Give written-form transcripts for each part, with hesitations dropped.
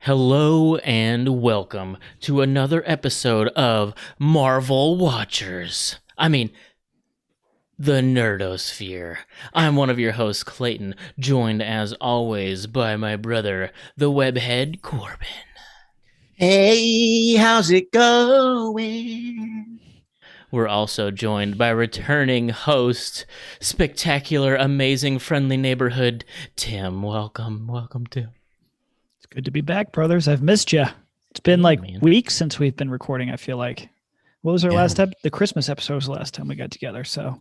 Hello and welcome to another episode of Marvel Watchers. The Nerdosphere. I'm one of your hosts, Clayton, joined as always by my brother, the webhead Corbin. Hey, how's it going? We're also joined by returning host, spectacular, amazing, friendly neighborhood, Tim. Welcome, Tim. It's good to be back, brothers. I've missed you. It's been weeks since we've been recording, I feel like. What was our last episode? The Christmas episode was the last time we got together. So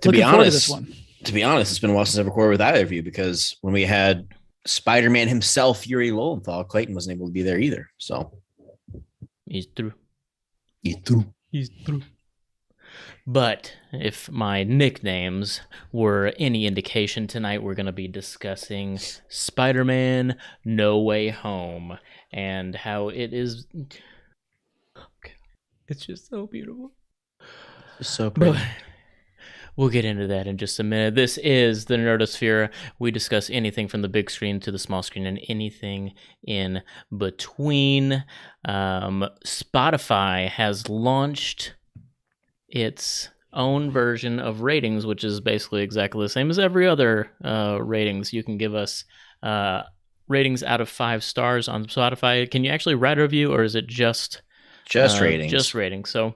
looking forward to this one. To be honest, it's been a while since I've recorded with either of you because when we had Spider-Man himself, Yuri Lowenthal, Clayton wasn't able to be there either. So he's through. But if my nicknames were any indication, tonight we're going to be discussing Spider-Man No Way Home and how it is... It's just so beautiful. It's so pretty. But we'll get into that in just a minute. This is the Nerdosphere. We discuss anything from the big screen to the small screen and anything in between. Spotify has launched its own version of ratings, which is basically exactly the same as every other ratings. You can give us ratings out of 5 stars on Spotify. Can you actually write a review, or is it just ratings? Just ratings. So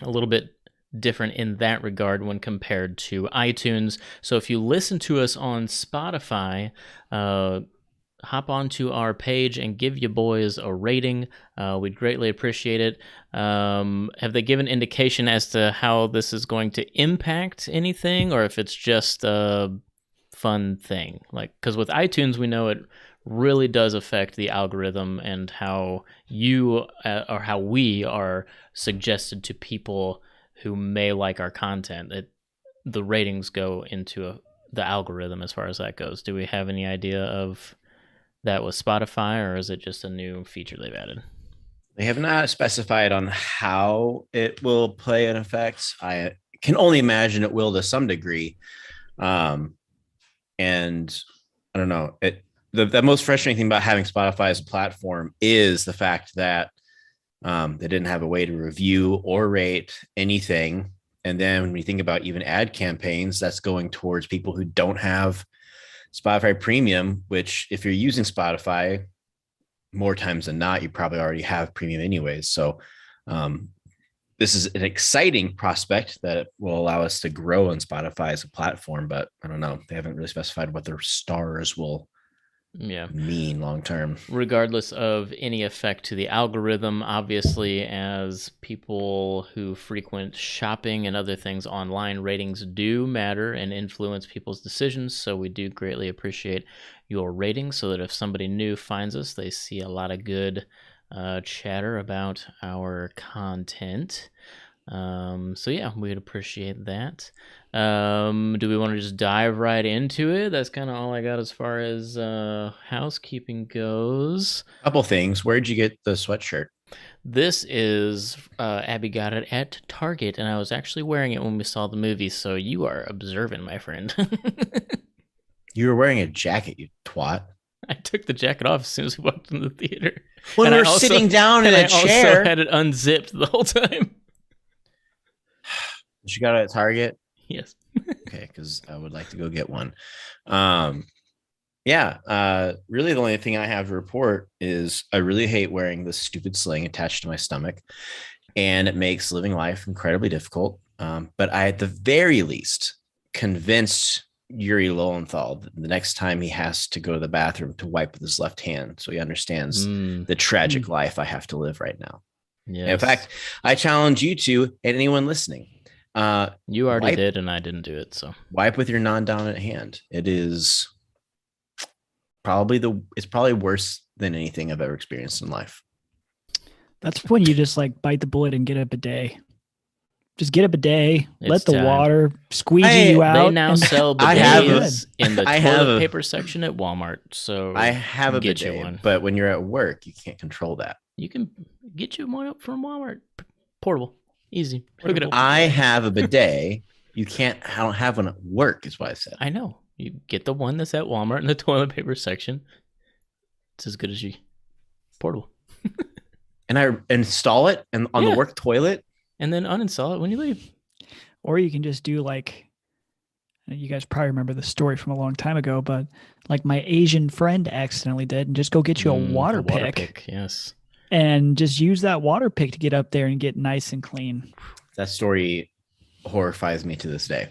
a little bit different in that regard when compared to iTunes. So if you listen to us on Spotify, hop onto our page and give you boys a rating. We'd greatly appreciate it. Have they given indication as to how this is going to impact anything, or if it's just a fun thing? Because with iTunes, we know it really does affect the algorithm and how you or how we are suggested to people who may like our content. The ratings go into the algorithm as far as that goes. Do we have any idea of that with Spotify, or is it just a new feature they've added? They have not specified on how it will play an effect. I can only imagine it will to some degree. And I don't know. The most frustrating thing about having Spotify as a platform is the fact that they didn't have a way to review or rate anything. And then when you think about even ad campaigns, that's going towards people who don't have Spotify Premium, which if you're using Spotify more times than not, you probably already have Premium anyways. So this is an exciting prospect that will allow us to grow on Spotify as a platform, but I don't know. They haven't really specified what their stars will mean long term. Regardless of any effect to the algorithm, obviously, as people who frequent shopping and other things online, ratings do matter and influence people's decisions. So we do greatly appreciate your ratings so that if somebody new finds us, they see a lot of good chatter about our content. So yeah, we'd appreciate that. Do we want to just dive right into it? That's kind of all I got as far as housekeeping goes. Couple things. Where'd you get the sweatshirt? This is Abby got it at Target, and I was actually wearing it when we saw the movie, so you are observant, my friend. You were wearing a jacket, you twat. I took the jacket off as soon as we walked in the theater. When we were sitting down in a chair. I also had it unzipped the whole time. You got it at Target? Yes. Okay, because I would like to go get one. Really the only thing I have to report is I really hate wearing this stupid sling attached to my stomach, and it makes living life incredibly difficult. But I, at the very least, convinced Yuri Lowenthal that the next time he has to go to the bathroom to wipe with his left hand, so he understands the tragic life I have to live right now. Yes. In fact, I challenge you two and anyone listening. You already did, and I didn't do it. So wipe with your non-dominant hand. It is probably it's probably worse than anything I've ever experienced in life. That's when you just bite the bullet and get a bidet. Just get a bidet, let the water squeegee you out. They now sell bidets in the toilet paper section at Walmart. So I have a bidet, but when you're at work, you can't control that. You can get you one up from Walmart. Portable. Easy. Hook it up. I have a bidet. I don't have one at work, is what I said. I know. You get the one that's at Walmart in the toilet paper section. It's as good as you Portable. And I install it and on the work toilet. And then uninstall it when you leave. Or you can just do like, you guys probably remember the story from a long time ago, but like my Asian friend accidentally did, and just go get you a water pick. Yes. And just use that water pick to get up there and get nice and clean. That story horrifies me to this day.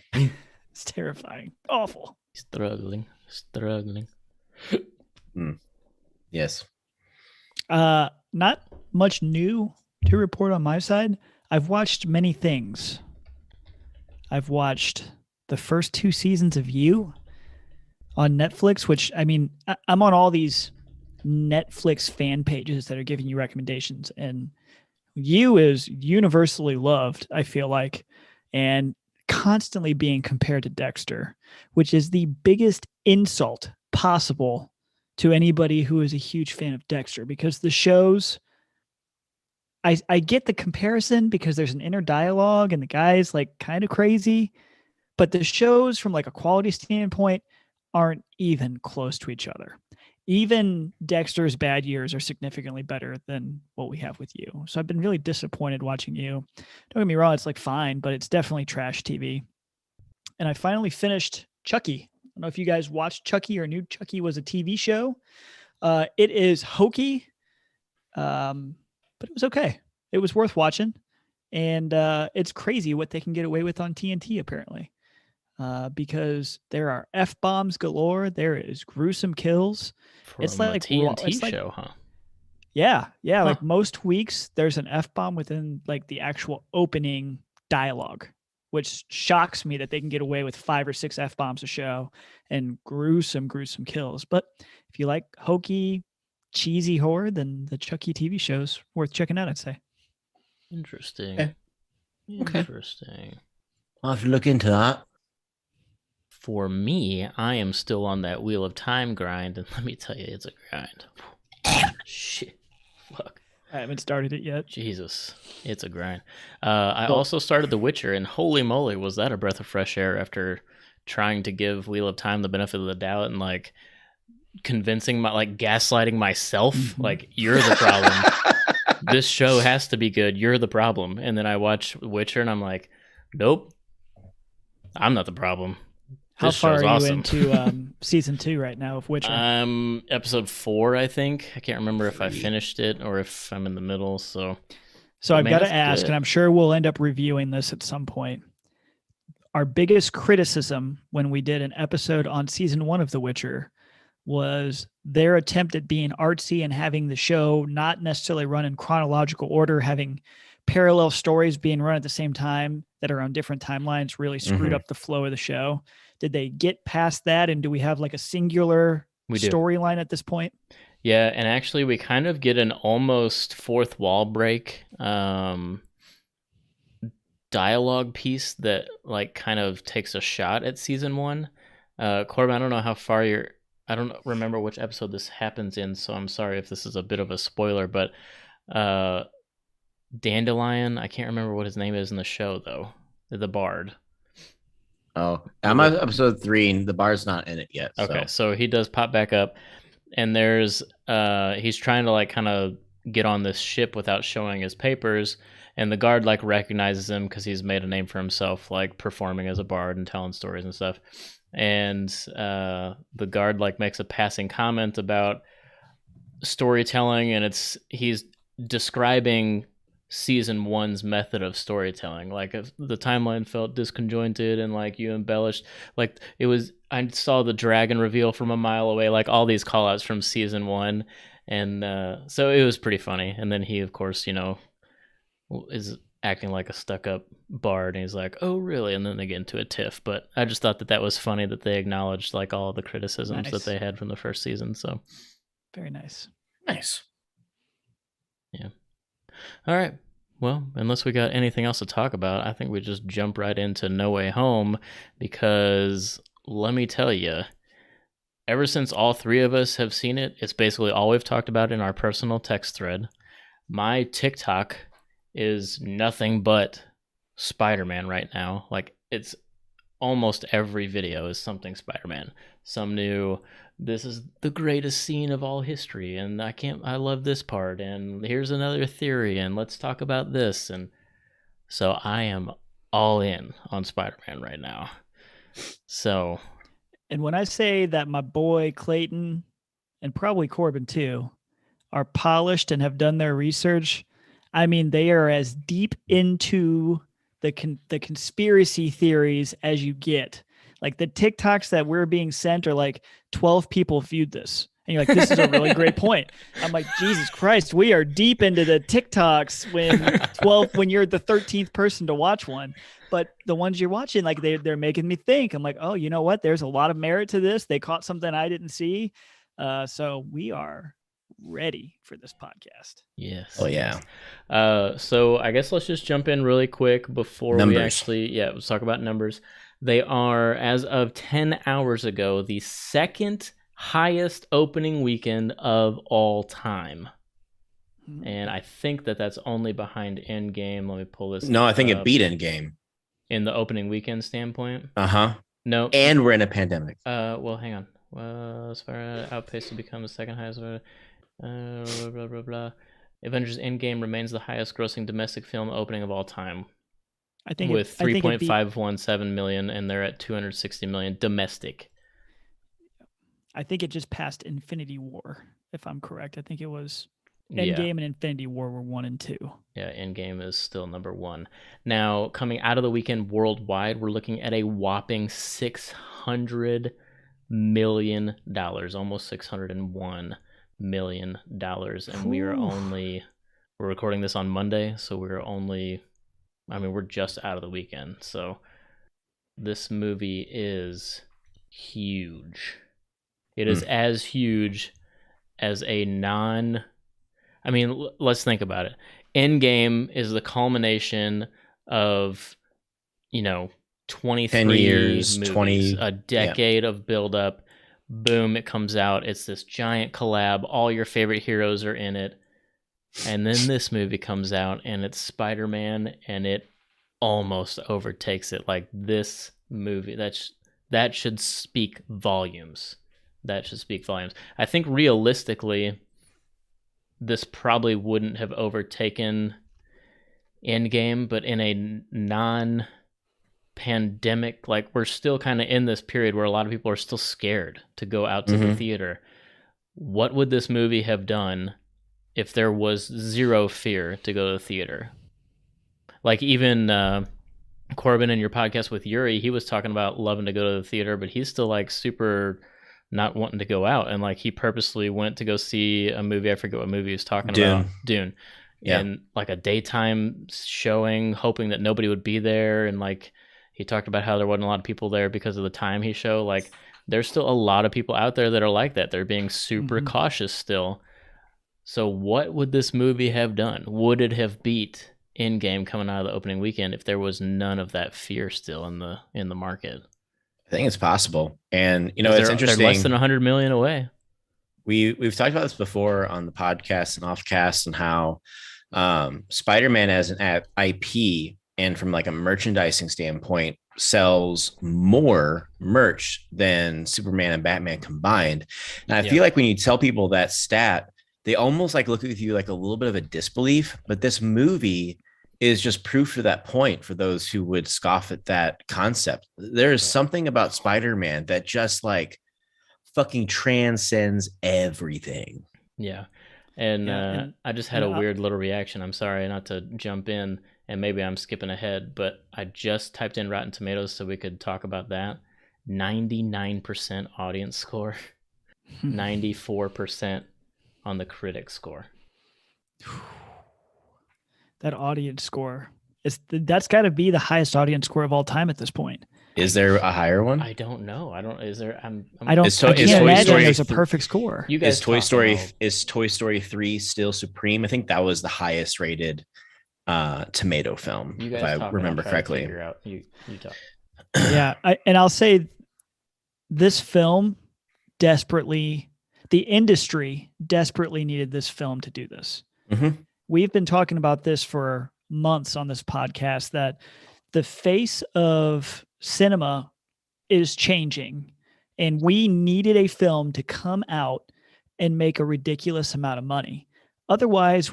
It's terrifying. Awful. Struggling. Yes. Not much new to report on my side. I've watched many things. I've watched the first 2 seasons of You on Netflix, which, I mean, I'm on all these Netflix fan pages that are giving you recommendations, and You is universally loved, I feel like, and constantly being compared to Dexter, which is the biggest insult possible to anybody who is a huge fan of Dexter, because the shows, I get the comparison because there's an inner dialogue and the guy's like kind of crazy, but the shows from like a quality standpoint aren't even close to each other. Even Dexter's bad years are significantly better than what we have with You. So I've been really disappointed watching You. Don't get me wrong, it's like fine, but it's definitely trash TV. And I finally finished Chucky. I don't know if you guys watched Chucky or knew Chucky was a TV show. It is hokey, but it was okay. It was worth watching. And it's crazy what they can get away with on TNT, apparently. Because there are F-bombs galore. There is gruesome kills. It's like a TNT show, huh? Yeah. Huh. Like most weeks, there's an F-bomb within like the actual opening dialogue, which shocks me that they can get away with 5 or 6 F-bombs a show and gruesome kills. But if you like hokey, cheesy horror, then the Chucky TV show's worth checking out, I'd say. Interesting. Okay. Interesting. I'll have to look into that. For me, I am still on that Wheel of Time grind, and let me tell you, it's a grind. Shit. Fuck. I haven't started it yet. Jesus. It's a grind. I also started The Witcher, and holy moly, was that a breath of fresh air after trying to give Wheel of Time the benefit of the doubt and, like, gaslighting myself. Like, you're the problem. This show has to be good. You're the problem. And then I watch Witcher, and I'm like, nope. I'm not the problem. How far are you into season 2 right now of Witcher? Episode 4, I think. I can't remember if I finished it or if I'm in the middle. So I've got to ask, and I'm sure we'll end up reviewing this at some point. Our biggest criticism when we did an episode on season 1 of The Witcher was their attempt at being artsy and having the show not necessarily run in chronological order, having parallel stories being run at the same time that are on different timelines really screwed up the flow of the show. Did they get past that? And do we have like a singular storyline at this point? Yeah. And actually we kind of get an almost fourth wall break dialogue piece that like kind of takes a shot at season 1. Corbin, I don't know how far I don't remember which episode this happens in, so I'm sorry if this is a bit of a spoiler, but Dandelion, I can't remember what his name is in the show though. The Bard. Oh, I'm on episode 3 and the Bard's not in it yet. Okay, so he does pop back up, and there's he's trying to like kind of get on this ship without showing his papers, and the guard like recognizes him because he's made a name for himself, like performing as a bard and telling stories and stuff. And the guard like makes a passing comment about storytelling, and he's describing season 1's method of storytelling. Like if the timeline felt disconjointed and like you embellished, like it was, I saw the dragon reveal from a mile away, like all these call outs from season 1. And so it was pretty funny. And then he, of course, is acting like a stuck-up bard, and he's like, oh really? And then they get into a tiff. But I just thought that was funny that they acknowledged like all the criticisms that they had from the first season. So very nice. Yeah. All right. Well, unless we got anything else to talk about, I think we just jump right into No Way Home, because let me tell you, ever since all 3 of us have seen it, it's basically all we've talked about in our personal text thread. My TikTok is nothing but Spider-Man right now. Like, it's almost every video is something Spider-Man. Some new, this is the greatest scene of all history, and I love this part, and here's another theory, and let's talk about this. And so I am all in on Spider-Man right now. So, and when I say that my boy Clayton and probably Corbin too are polished and have done their research, I mean, they are as deep into the conspiracy theories as you get. Like the TikToks that we're being sent are like 12 people viewed this. And you're like, this is a really great point. I'm like, Jesus Christ, we are deep into the TikToks when you're the 13th person to watch one. But the ones you're watching, like they're making me think. I'm like, oh, you know what? There's a lot of merit to this. They caught something I didn't see. So we are ready for this podcast. Yes. Oh yeah. So I guess let's just jump in really quick before Numbers. let's talk about numbers. They are, as of 10 hours ago, the second highest opening weekend of all time. And I think that's only behind Endgame. Let me pull this. No, I think it beat Endgame. In the opening weekend standpoint? Uh-huh. No. And we're in a pandemic. Well, hang on. As far as outpaced to become the second highest. Blah, blah, blah, blah. Avengers Endgame remains the highest grossing domestic film opening of all time. I think with 3.517 million, and they're at 260 million domestic. I think it just passed Infinity War, if I'm correct. I think it was Endgame and Infinity War were 1 and 2. Yeah, Endgame is still number 1. Now, coming out of the weekend worldwide, we're looking at a whopping $600 million, almost $601 million, and we're recording this on Monday, so we're just out of the weekend. So this movie is huge. It is as huge as let's think about it. Endgame is the culmination of 23 10 years, movies, 20, a decade of buildup. Boom, it comes out. It's this giant collab. All your favorite heroes are in it. And then this movie comes out, and it's Spider-Man, and it almost overtakes it. Like, this movie, that should speak volumes. I think realistically, this probably wouldn't have overtaken Endgame, but in a non-pandemic, like, we're still kind of in this period where a lot of people are still scared to go out to the theater. What would this movie have done if there was zero fear to go to the theater? Like, even Corbin in your podcast with Yuri, he was talking about loving to go to the theater, but he's still like super not wanting to go out, and like he purposely went to go see a movie. I forget what movie he was talking about. Dune. Yeah. And like a daytime showing, hoping that nobody would be there, and like he talked about how there wasn't a lot of people there because of the time he showed. Like, there's still a lot of people out there that are like that. They're being super cautious still. So what would this movie have done? Would it have beat Endgame coming out of the opening weekend if there was none of that fear still in the market? I think it's possible. And it's interesting. They're less than 100 million away. We've talked about this before on the podcast and offcast, and how Spider-Man as an IP and from like a merchandising standpoint sells more merch than Superman and Batman combined. And I feel like when you tell people that stat, they almost like look at you like a little bit of a disbelief, but this movie is just proof to that point for those who would scoff at that concept. There is something about Spider-Man that just like fucking transcends everything. Yeah. And I just had a weird little reaction. I'm sorry not to jump in, and maybe I'm skipping ahead, but I just typed in Rotten Tomatoes so we could talk about that. 99% audience score, 94% on the critic score. That audience score that's got to be the highest audience score of all time at this point. Is there a higher one? I don't know. Is there? I can't imagine there's a perfect score. You guys is Toy Story 3 still supreme? I think that was the highest rated tomato film, if I remember correctly. You talk. Yeah, I'll say this film the industry desperately needed this film to do this. We've been talking about this for months on this podcast, that the face of cinema is changing, and we needed a film to come out and make a ridiculous amount of money. Otherwise,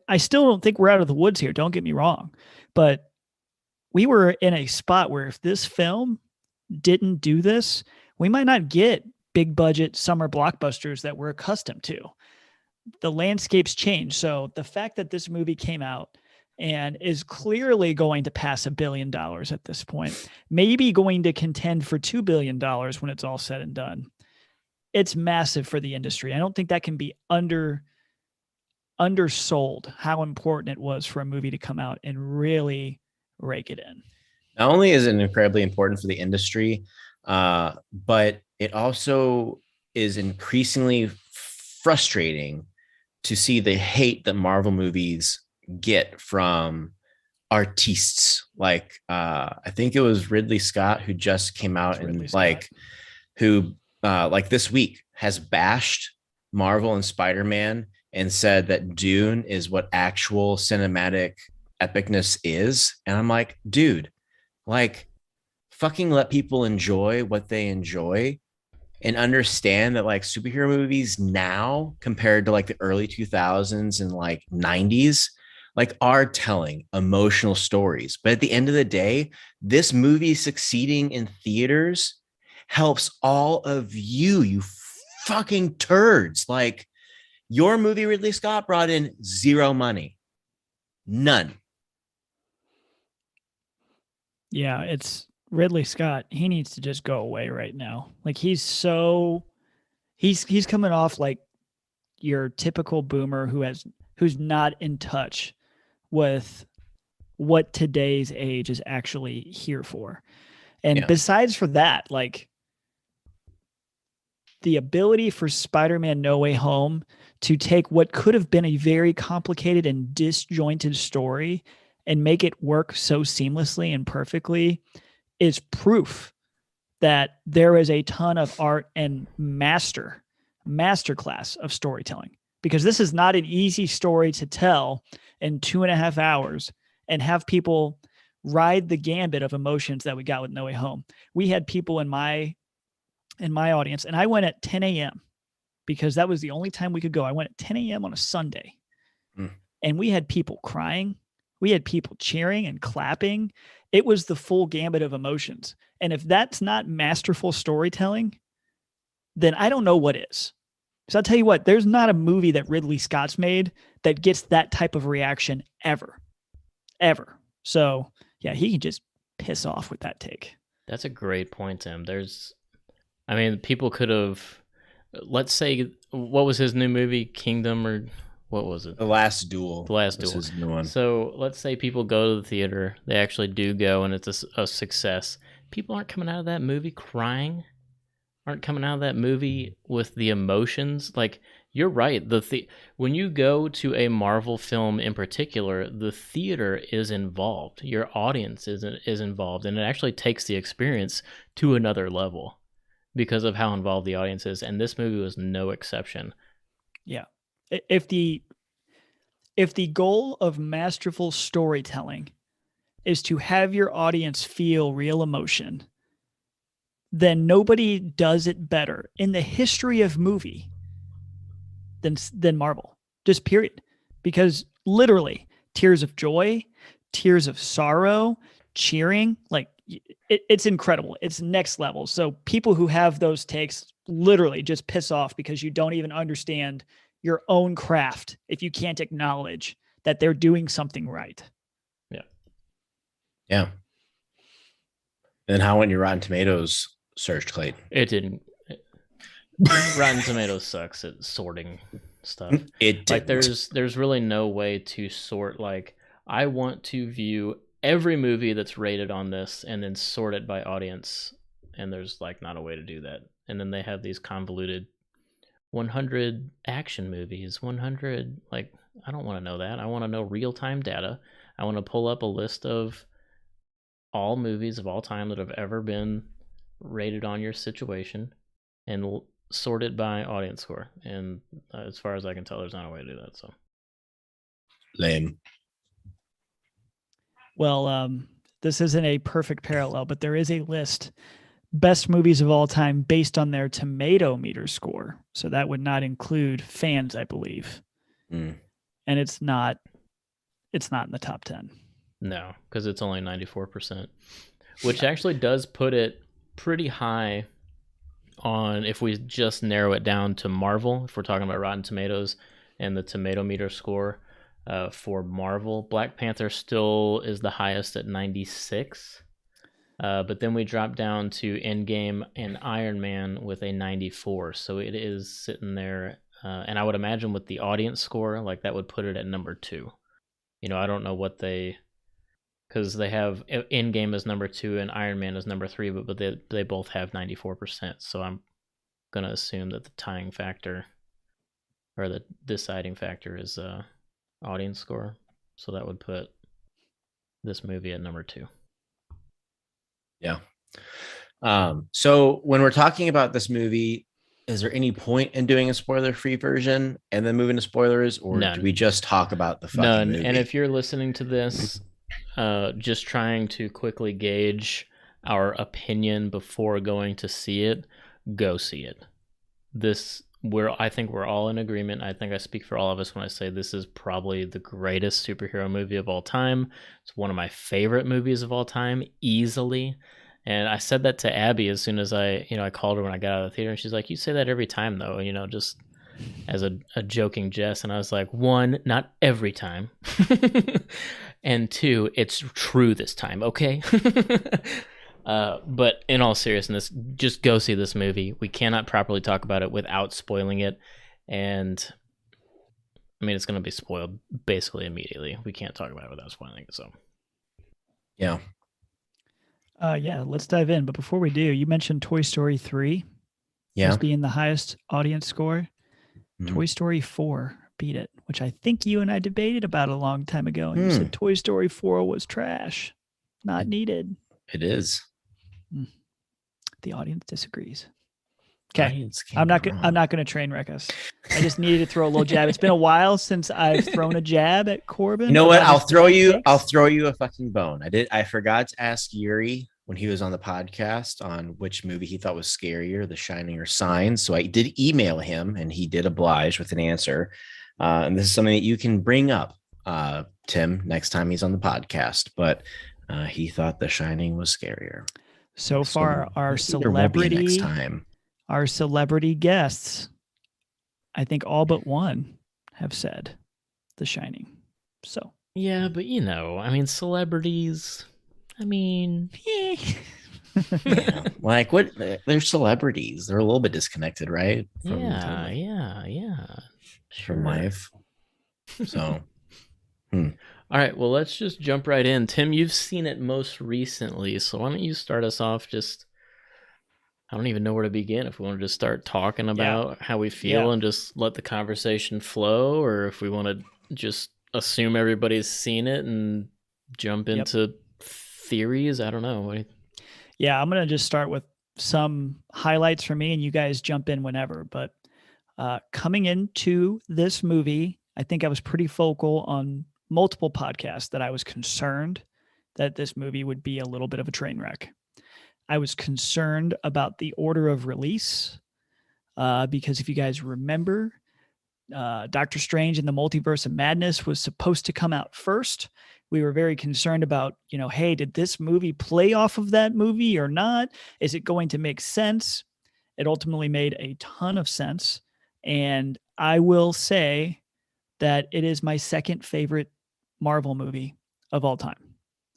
I still don't think we're out of the woods here. Don't get me wrong, but we were in a spot where if this film didn't do this, we might not get big budget summer blockbusters that we're accustomed to. The landscape's changed. So the fact that this movie came out and is clearly going to pass $1 billion at this point, maybe going to contend for $2 billion when it's all said and done. It's massive for the industry. I don't think that can be undersold how important it was for a movie to come out and really rake it in. Not only is it incredibly important for the industry, but it also is increasingly frustrating to see the hate that Marvel movies get from artists. Like I think it was Ridley Scott who just came out and like this week has bashed Marvel and Spider-Man and said that Dune is what actual cinematic epicness is. And I'm like, dude, like fucking let people enjoy what they enjoy and understand that like superhero movies now compared to like the early 2000s and like 90s like are telling emotional stories. But at the end of the day, this movie succeeding in theaters helps all of you fucking turds. Like your movie, Ridley Scott, brought in zero money. None. Yeah, it's Ridley Scott. He needs to just go away right now. Like he's coming off like your typical boomer who's not in touch with what today's age is actually here for. And besides for that, like the ability for Spider-Man No Way Home to take what could have been a very complicated and disjointed story and make it work so seamlessly and perfectly is proof that there is a ton of art and masterclass of storytelling, because this is not an easy story to tell in 2.5 hours and have people ride the gambit of emotions that we got with No Way Home. We had people in my audience, and I went at 10 a.m. because that was the only time we could go. I went at 10 a.m. on a Sunday, and we had people crying. We had people cheering and clapping. It was the full gambit of emotions. And if that's not masterful storytelling, then I don't know what is. So I'll tell you what, there's not a movie that Ridley Scott's made that gets that type of reaction ever. So yeah, he can just piss off with that take. That's a great point, Tim. People could have, let's say, what was his new movie? Kingdom, or what was it? The Last Duel. The Last Duel. His new one. So let's say people go to the theater, they actually do go, and it's a success. People aren't coming out of that movie crying, aren't coming out of that movie with the emotions. Like, you're right. When you go to a Marvel film in particular, the theater is involved. Your audience is involved, and it actually takes the experience to another level because of how involved the audience is. And this movie was no exception. Yeah. If the goal of masterful storytelling is to have your audience feel real emotion, then nobody does it better in the history of movie than Marvel. Just period. Because literally, tears of joy, tears of sorrow, cheering, like it's incredible. It's next level. So people who have those takes literally just piss off because you don't even understand your own craft if you can't acknowledge that they're doing something right. Yeah. And how went your Rotten Tomatoes search, Clayton? It didn't. Rotten Tomatoes sucks at sorting stuff. It like didn't. there's really no way to sort. Like, I want to view every movie that's rated on this and then sort it by audience, and there's like not a way to do that. And then they have these convoluted 100 action movies, 100, like, I don't want to know that. I want to know real-time data. I want to pull up a list of all movies of all time that have ever been rated on your situation and sort it by audience score. And as far as I can tell, there's not a way to do that. So lame. Well, this isn't a perfect parallel, but there is a list best movies of all time based on their tomato meter score. So that would not include fans, I believe. Mm. And it's not in the top 10. No, because it's only 94%, which actually does put it pretty high on, if we just narrow it down to Marvel, if we're talking about Rotten Tomatoes and the tomato meter score for Marvel, Black Panther still is the highest at 96. But then we drop down to Endgame and Iron Man with a 94. So it is sitting there. And I would imagine with the audience score, like that would put it at number 2. You know, I don't know what because they have Endgame as number 2 and Iron Man as number 3, but they both have 94%. So I'm going to assume that the tying factor or the deciding factor is audience score. So that would put this movie at number 2. Yeah. So when we're talking about this movie, is there any point in doing a spoiler-free version and then moving to spoilers, or None. do we just talk about the fucking None. movie? And if you're listening to this, just trying to quickly gauge our opinion before going to see it, go see it. I think we're all in agreement. I think I speak for all of us when I say this is probably the greatest superhero movie of all time. It's one of my favorite movies of all time, easily. And I said that to Abby as soon as I called her when I got out of the theater, and she's like, "You say that every time, though, just as a joking jest." And I was like, 1, not every time, and 2, it's true this time, okay? But in all seriousness, just go see this movie. We cannot properly talk about it without spoiling it. And I mean, it's going to be spoiled basically immediately. We can't talk about it without spoiling it. So, yeah. Yeah, let's dive in. But before we do, you mentioned Toy Story 3 as being the highest audience score. Mm-hmm. Toy Story 4 beat it, which I think you and I debated about a long time ago. And you said Toy Story 4 was trash, not needed. It is. The audience disagrees. Okay, I'm not going to train wreck us. I just needed to throw a little jab. It's been a while since I've thrown a jab at Corbin. You know what? I'll throw you a fucking bone. I forgot to ask Yuri when he was on the podcast on which movie he thought was scarier, The Shining or Signs. So I did email him, and he did oblige with an answer. And this is something that you can bring up, Tim, next time he's on the podcast. But he thought The Shining was scarier. So far, our celebrity guests, I think all but one have said The Shining. So yeah, but celebrities. Yeah. Like what? They're celebrities. They're a little bit disconnected, right? From life. So. All right, well, let's just jump right in. Tim, you've seen it most recently, so why don't you start us off? I don't even know where to begin. If we want to just start talking about how we feel and just let the conversation flow, or if we want to just assume everybody's seen it and jump into theories. I don't know. Yeah, I'm going to just start with some highlights for me, and you guys jump in whenever. But coming into this movie, I think I was pretty vocal on multiple podcasts that I was concerned that this movie would be a little bit of a train wreck. I was concerned about the order of release because if you guys remember, Doctor Strange in the Multiverse of Madness was supposed to come out first. We were very concerned about, hey, did this movie play off of that movie or not? Is it going to make sense? It ultimately made a ton of sense. And I will say that it is my second favorite Marvel movie of all time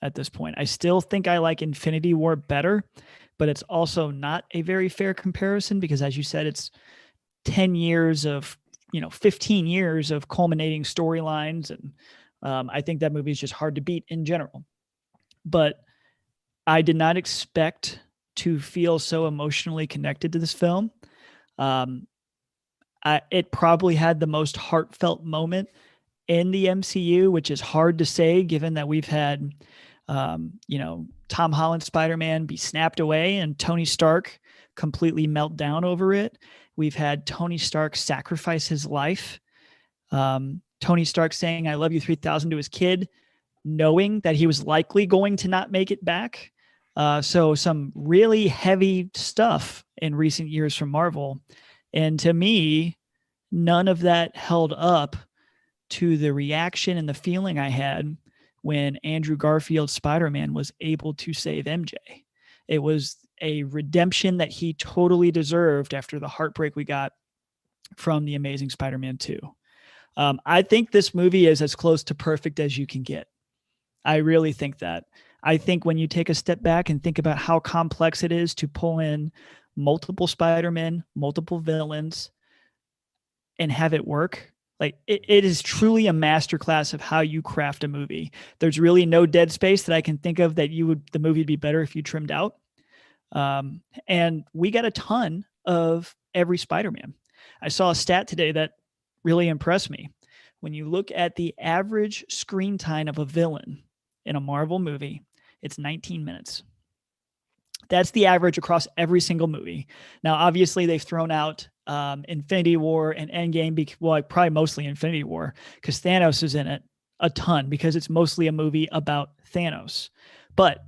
at this point. I still think I like Infinity War better, but it's also not a very fair comparison because, as you said, it's 10 years of, 15 years of culminating storylines. And I think that movie is just hard to beat in general. But I did not expect to feel so emotionally connected to this film. It probably had the most heartfelt moment in the MCU, which is hard to say given that we've had, Tom Holland Spider-Man be snapped away and Tony Stark completely melt down over it. We've had Tony Stark sacrifice his life. Tony Stark saying, "I love you 3000" to his kid, knowing that he was likely going to not make it back. So some really heavy stuff in recent years from Marvel. And to me, none of that held up to the reaction and the feeling I had when Andrew Garfield's Spider-Man was able to save MJ. It was a redemption that he totally deserved after the heartbreak we got from The Amazing Spider-Man 2. I think this movie is as close to perfect as you can get. I really think that. I think when you take a step back and think about how complex it is to pull in multiple Spider-Men, multiple villains, and have it work, like it is truly a masterclass of how you craft a movie. There's really no dead space that I can think of that the movie would be better if you trimmed out. And we got a ton of every Spider-Man. I saw a stat today that really impressed me. When you look at the average screen time of a villain in a Marvel movie, it's 19 minutes. That's the average across every single movie. Now, obviously, they've thrown out Infinity War and Endgame, well, probably mostly Infinity War, because Thanos is in it a ton, because it's mostly a movie about Thanos. But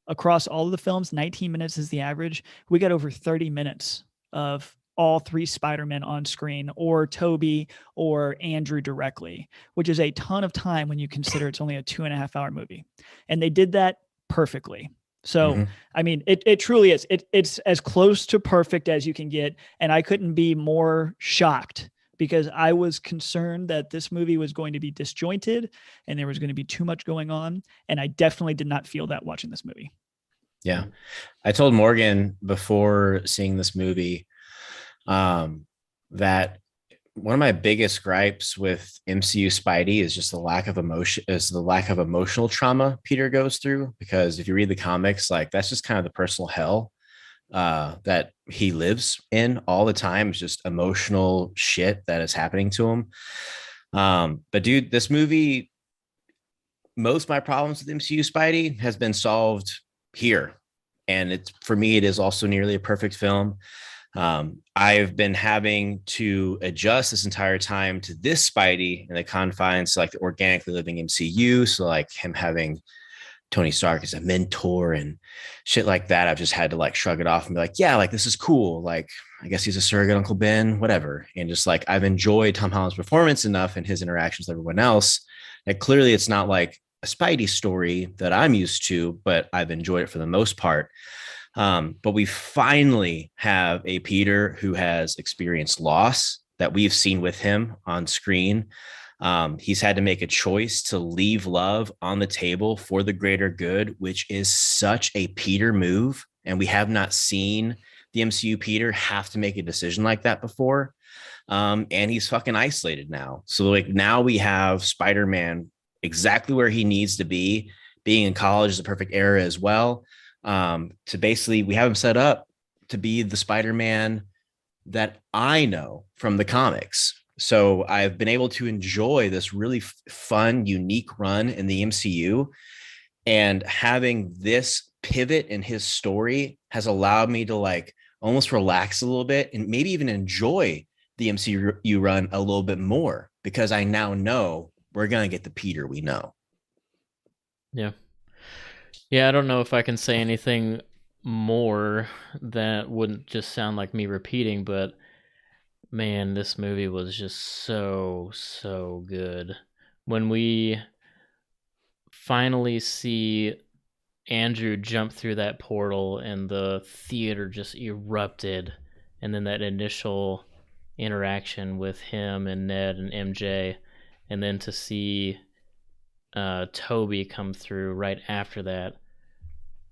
across all of the films, 19 minutes is the average. We got over 30 minutes of all three Spider-Men on screen, or Toby or Andrew directly, which is a ton of time when you consider it's only a 2.5 hour movie. And they did that perfectly. So, I mean, it truly is. It's as close to perfect as you can get. And I couldn't be more shocked, because I was concerned that this movie was going to be disjointed and there was going to be too much going on. And I definitely did not feel that watching this movie. Yeah. I told Morgan before seeing this movie that one of my biggest gripes with MCU Spidey is just the lack of emotional trauma Peter goes through. Because if you read the comics, like that's just kind of the personal hell that he lives in all the time. It's just emotional shit that is happening to him. But dude, this movie, most of my problems with MCU Spidey has been solved here. And it's, for me, it is also nearly a perfect film. I've been having to adjust this entire time to this Spidey in the confines, like the organically living MCU. So like him having Tony Stark as a mentor and shit like that. I've just had to like shrug it off and be like, yeah, like this is cool. Like, I guess he's a surrogate Uncle Ben, whatever. And just like, I've enjoyed Tom Holland's performance enough and his interactions with everyone else. Like clearly it's not like a Spidey story that I'm used to, but I've enjoyed it for the most part. But we finally have a Peter who has experienced loss that we've seen with him on screen. He's had to make a choice to leave love on the table for the greater good, which is such a Peter move. And we have not seen the MCU Peter have to make a decision like that before. And he's fucking isolated now. So like now we have Spider-Man exactly where he needs to be. Being in college is a perfect era as well. To basically, we have him set up to be the Spider-Man that I know from the comics. So I've been able to enjoy this really fun, unique run in the MCU, and having this pivot in his story has allowed me to like almost relax a little bit and maybe even enjoy the MCU run a little bit more, because I now know we're going to get the Peter we know. Yeah. Yeah, I don't know if I can say anything more that wouldn't just sound like me repeating, but man, this movie was just so good. When we finally see Andrew jump through that portal and the theater just erupted, and then that initial interaction with him and Ned and MJ, and then to see Toby come through right after that,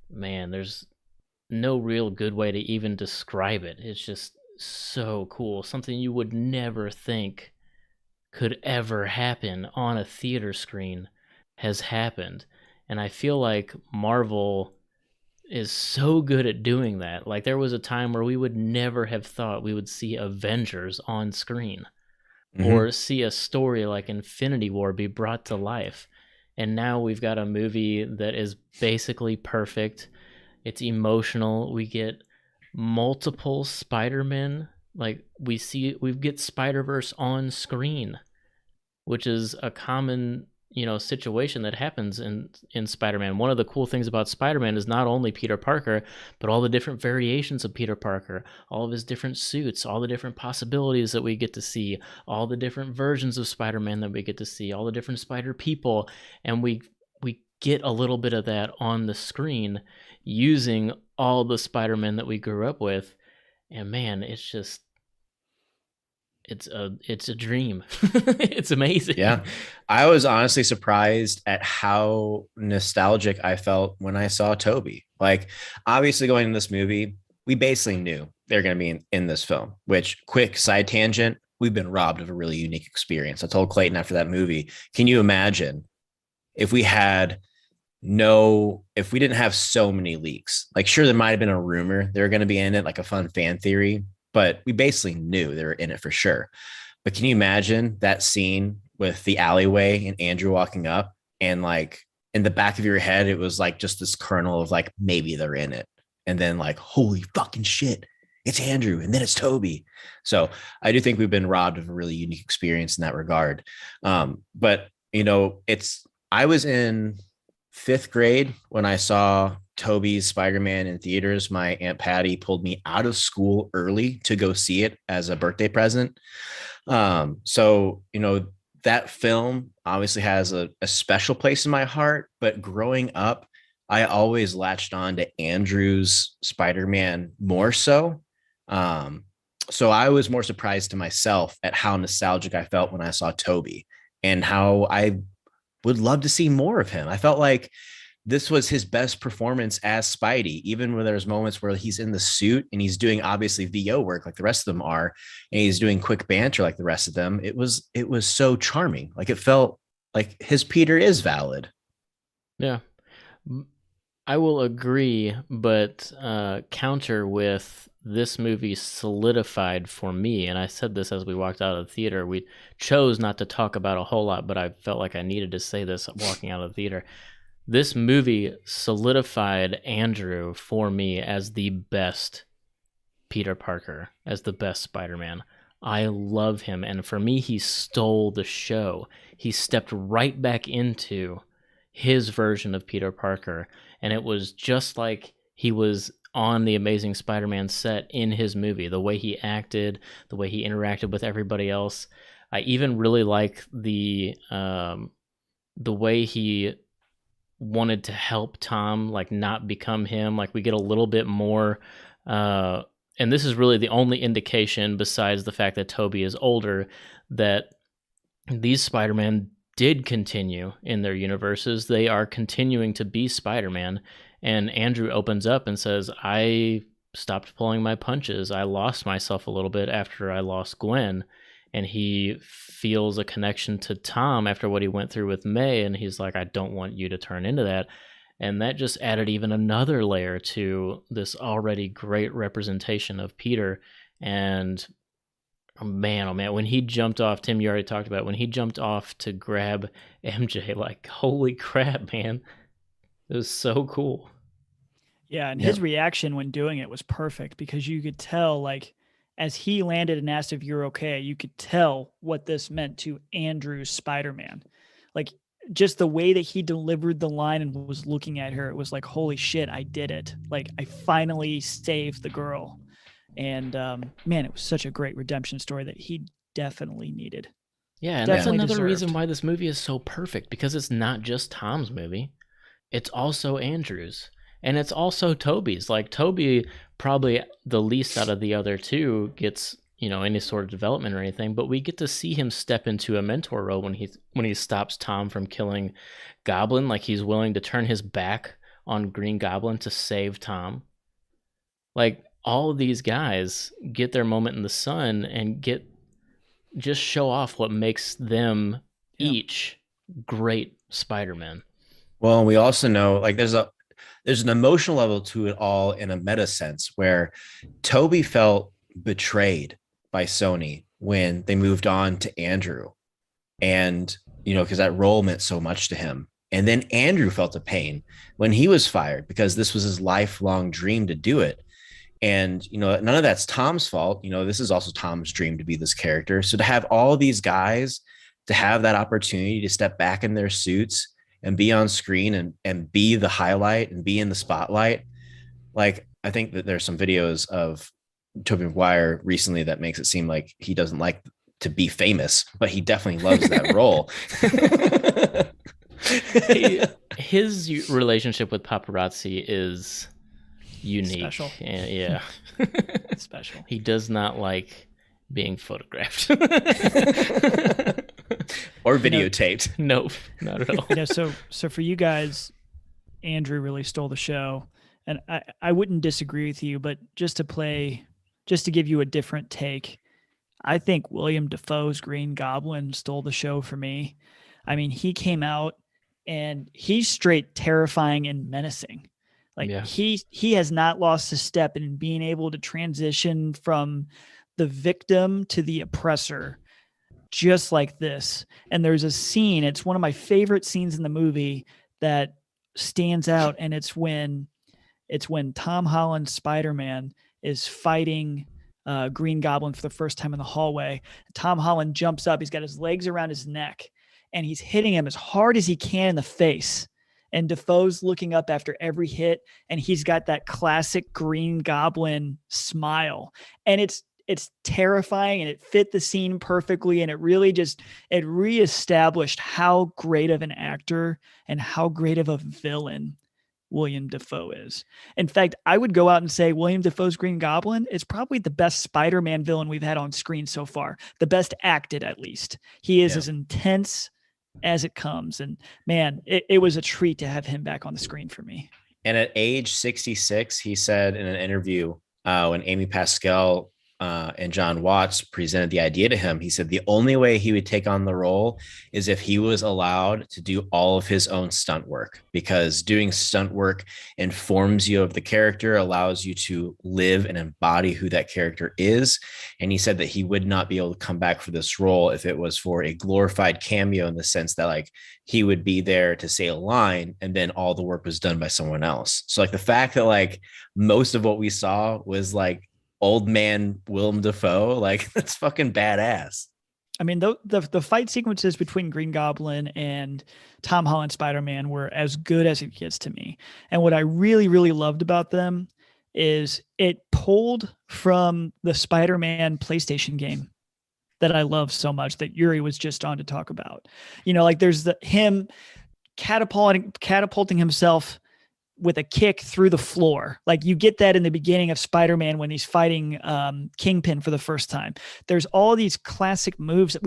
man, there's no real good way to even describe it. It's just so cool. Something you would never think could ever happen on a theater screen has happened. And I feel like Marvel is so good at doing that. Like there was a time where we would never have thought we would see Avengers on screen, or see a story like Infinity War be brought to life. And now we've got a movie that is basically perfect. It's emotional. We get multiple Spider-Men. Like we get Spider-Verse on screen, which is a common situation that happens in Spider-Man. One of the cool things about Spider-Man is not only Peter Parker, but all the different variations of Peter Parker, all of his different suits, all the different possibilities that we get to see, all the different versions of Spider-Man that we get to see, all the different Spider people, and we get a little bit of that on the screen using all the Spider-Man that we grew up with. And man, it's a dream. It's amazing. Yeah. I was honestly surprised at how nostalgic I felt when I saw Toby. Like, obviously, going in this movie, we basically knew they're going to be in this film, which, quick side tangent, we've been robbed of a really unique experience. I told Clayton after that movie, can you imagine if we had if we didn't have so many leaks? Like, sure, there might have been a rumor they were going to be in it, like a fun fan theory, but we basically knew they were in it for sure. But can you imagine that scene with the alleyway and Andrew walking up, and like in the back of your head, it was like just this kernel of like, maybe they're in it. And then like, holy fucking shit, it's Andrew. And then it's Toby. So I do think we've been robbed of a really unique experience in that regard. But I was in fifth grade when I saw Toby's Spider-Man in theaters. My Aunt Patty pulled me out of school early to go see it as a birthday present. So that film obviously has a special place in my heart, but growing up, I always latched on to Andrew's Spider-Man more so. So I was more surprised to myself at how nostalgic I felt when I saw Toby, and how I would love to see more of him. I felt like this was his best performance as Spidey, even when there's moments where he's in the suit and he's doing obviously VO work like the rest of them are, and he's doing quick banter like the rest of them. It was so charming. Like, it felt like his Peter is valid. Yeah. I will agree, but counter with this movie solidified for me, and I said this as we walked out of the theater. We chose not to talk about a whole lot, but I felt like I needed to say this walking out of the theater. This movie solidified Andrew for me as the best Peter Parker, as the best Spider-Man. I love him, and for me, he stole the show. He stepped right back into his version of Peter Parker, and it was just like he was on the Amazing Spider-Man set in his movie. The way he acted, the way he interacted with everybody else. I even really like the way he wanted to help Tom, like, not become him. Like, we get a little bit more, and this is really the only indication, besides the fact that Toby is older, that these Spider-Man did continue in their universes. They are continuing to be Spider-Man. And Andrew opens up and says, I stopped pulling my punches. I lost myself a little bit after I lost Gwen. And he feels a connection to Tom after what he went through with May. And he's like, I don't want you to turn into that. And that just added even another layer to this already great representation of Peter. And oh man, when he jumped off, Tim, you already talked about it, when he jumped off to grab MJ, like, holy crap, man. It was so cool. Yeah, and his reaction when doing it was perfect, because you could tell, like, as he landed and asked if you're okay, you could tell what this meant to Andrew's Spider-Man. Like, just the way that he delivered the line and was looking at her, it was like, holy shit, I did it. Like, I finally saved the girl. And man, it was such a great redemption story that he definitely needed. Yeah, and that's another reason why this movie is so perfect, because it's not just Tom's movie. It's also Andrew's. And it's also Toby's. Like, Toby, probably the least out of the other two, gets, any sort of development or anything, but we get to see him step into a mentor role when he stops Tom from killing Goblin. Like, he's willing to turn his back on Green Goblin to save Tom. Like, all of these guys get their moment in the sun and just show off what makes them each great Spider-Men. Well, we also know, like, there's an emotional level to it all in a meta sense, where Toby felt betrayed by Sony when they moved on to Andrew, and because that role meant so much to him. And then Andrew felt the pain when he was fired, because this was his lifelong dream to do it. And none of that's Tom's fault. This is also Tom's dream to be this character. So to have all these guys to have that opportunity to step back in their suits and be on screen and be the highlight and be in the spotlight. Like, I think that there's some videos of Tobey Maguire recently that makes it seem like he doesn't like to be famous, but he definitely loves that role. His relationship with paparazzi is unique. Special. Yeah. Special. He does not like being photographed. Or videotaped. Nope, not at all. So for you guys, Andrew really stole the show. And I wouldn't disagree with you, but just to give you a different take, I think William Dafoe's Green Goblin stole the show for me. I mean, he came out and he's straight terrifying and menacing. Like he has not lost a step in being able to transition from the victim to the oppressor, just like this. And there's a scene, it's one of my favorite scenes in the movie that stands out, and it's when Tom Holland's Spider-Man is fighting Green Goblin for the first time in the hallway. Tom Holland jumps up. He's got his legs around his neck, and he's hitting him as hard as he can in the face. And Dafoe's looking up after every hit, and he's got that classic Green Goblin smile. And it's terrifying, and it fit the scene perfectly, and it reestablished how great of an actor and how great of a villain William Dafoe is. In fact, I would go out and say William Dafoe's Green Goblin is probably the best Spider-Man villain we've had on screen so far. The best acted, at least. He is as intense as it comes. And man, it was a treat to have him back on the screen for me. And at age 66, he said in an interview when Amy Pascal and John Watts presented the idea to him, he said the only way he would take on the role is if he was allowed to do all of his own stunt work, because doing stunt work informs you of the character, allows you to live and embody who that character is. And he said that he would not be able to come back for this role if it was for a glorified cameo, in the sense that like he would be there to say a line and then all the work was done by someone else. So like the fact that like most of what we saw was like old man Willem Dafoe, like that's fucking badass. I mean, the fight sequences between Green Goblin and Tom Holland Spider-Man were as good as it gets to me. And what I really, really loved about them is it pulled from the Spider-Man PlayStation game that I love so much, that Yuri was just on to talk about. You know, like there's him catapulting himself with a kick through the floor. Like you get that in the beginning of Spider-Man when he's fighting Kingpin for the first time. There's all these classic moves that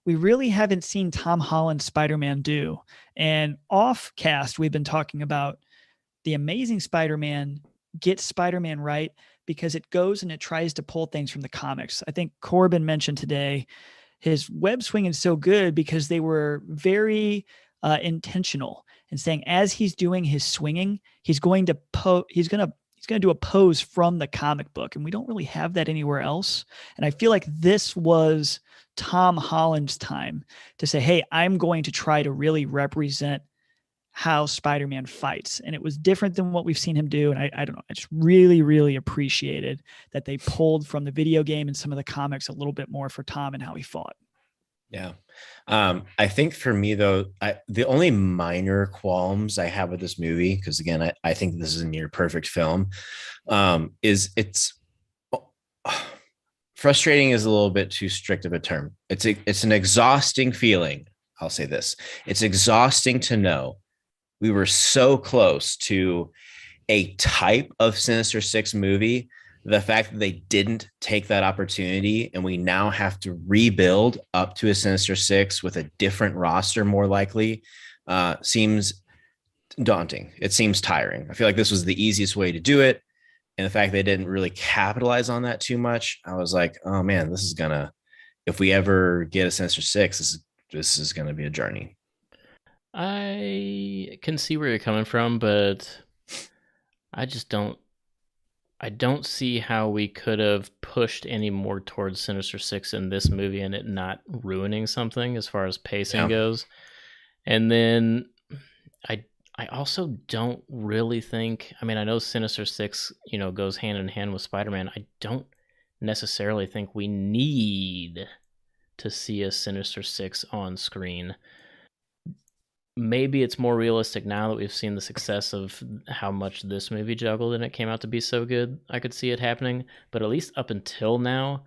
we really haven't seen Tom Holland Spider-Man do. And off cast, we've been talking about the Amazing Spider-Man gets Spider-Man right because it goes and it tries to pull things from the comics. I think Corbin mentioned today his web swing is so good because they were very intentional and saying as he's doing his swinging, he's going to do a pose from the comic book, and we don't really have that anywhere else. And I feel like this was Tom Holland's time to say, hey, I'm going to try to really represent how Spider-Man fights. And it was different than what we've seen him do. And I don't know, I just really, really appreciated that they pulled from the video game and some of the comics a little bit more for Tom and how he fought. Yeah. I think for me, though, the only minor qualms I have with this movie, because again, I think this is a near perfect film, is it's frustrating is a little bit too strict of a term. It's an exhausting feeling. I'll say this. It's exhausting to know we were so close to a type of Sinister Six movie. The fact that they didn't take that opportunity and we now have to rebuild up to a Sinister Six with a different roster, more likely, seems daunting. It seems tiring. I feel like this was the easiest way to do it. And the fact they didn't really capitalize on that too much, I was like, oh man, this is gonna, if we ever get a Sinister Six, this is gonna be a journey. I can see where you're coming from, but I don't see how we could have pushed any more towards Sinister Six in this movie and it not ruining something as far as pacing goes. And then I also don't really think, I mean, I know Sinister Six, goes hand in hand with Spider-Man. I don't necessarily think we need to see a Sinister Six on screen. Maybe it's more realistic now that we've seen the success of how much this movie juggled and it came out to be so good. I could see it happening, but at least up until now,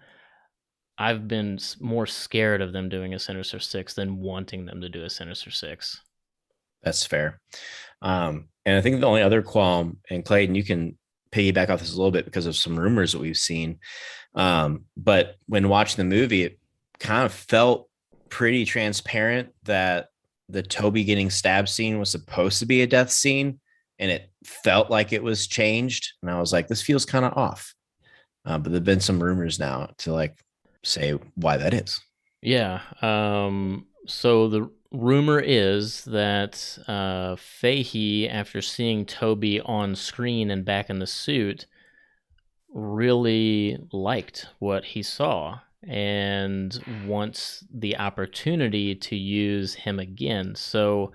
I've been more scared of them doing a Sinister Six than wanting them to do a Sinister Six. That's fair. And I think the only other qualm, and Clayton, you can piggyback off this a little bit because of some rumors that we've seen. But when watching the movie, it kind of felt pretty transparent that the Toby getting stabbed scene was supposed to be a death scene, and it felt like it was changed. And I was like, this feels kind of off. But there've been some rumors now to like say why that is. Yeah. So the rumor is that Fahey, after seeing Toby on screen and back in the suit, really liked what he saw and wants the opportunity to use him again. So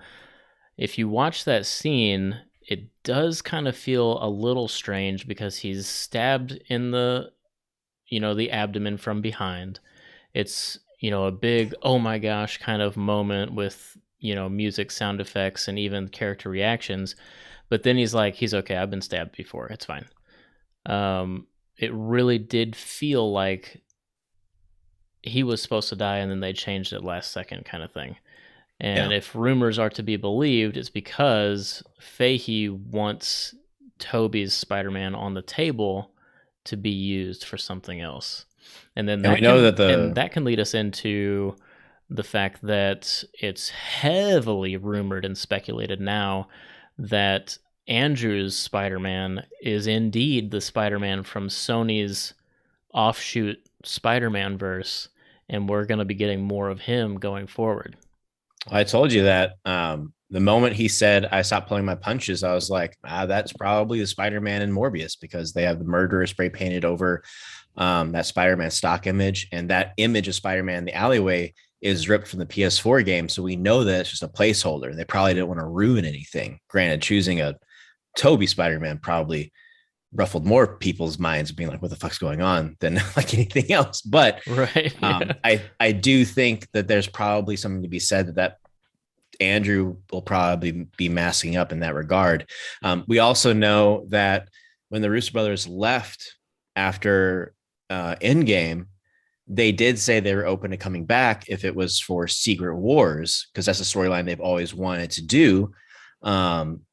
if you watch that scene, it does kind of feel a little strange because he's stabbed in the abdomen from behind. It's, a big, oh my gosh, kind of moment with, music, sound effects, and even character reactions. But then he's okay, I've been stabbed before. It's fine. It really did feel like he was supposed to die and then they changed it last second kind of thing. And if rumors are to be believed, it's because Fahey wants Toby's Spider-Man on the table to be used for something else. And then that can lead us into the fact that it's heavily rumored and speculated now that Andrew's Spider-Man is indeed the Spider-Man from Sony's offshoot Spider-Man verse, and we're going to be getting more of him going forward. I told you that the moment he said, I stopped pulling my punches, I was like, that's probably the Spider-Man in Morbius, because they have the murderer spray painted over that Spider-Man stock image. And that image of Spider-Man in the alleyway is ripped from the PS4 game. So we know that it's just a placeholder. They probably didn't want to ruin anything. Granted, choosing a Toby Spider-Man probably ruffled more people's minds, being like, what the fuck's going on, than like anything else. But right. I do think that there's probably something to be said that Andrew will probably be masking up in that regard. We also know that when the Russo brothers left after Endgame, they did say they were open to coming back if it was for Secret Wars, because that's a storyline they've always wanted to do.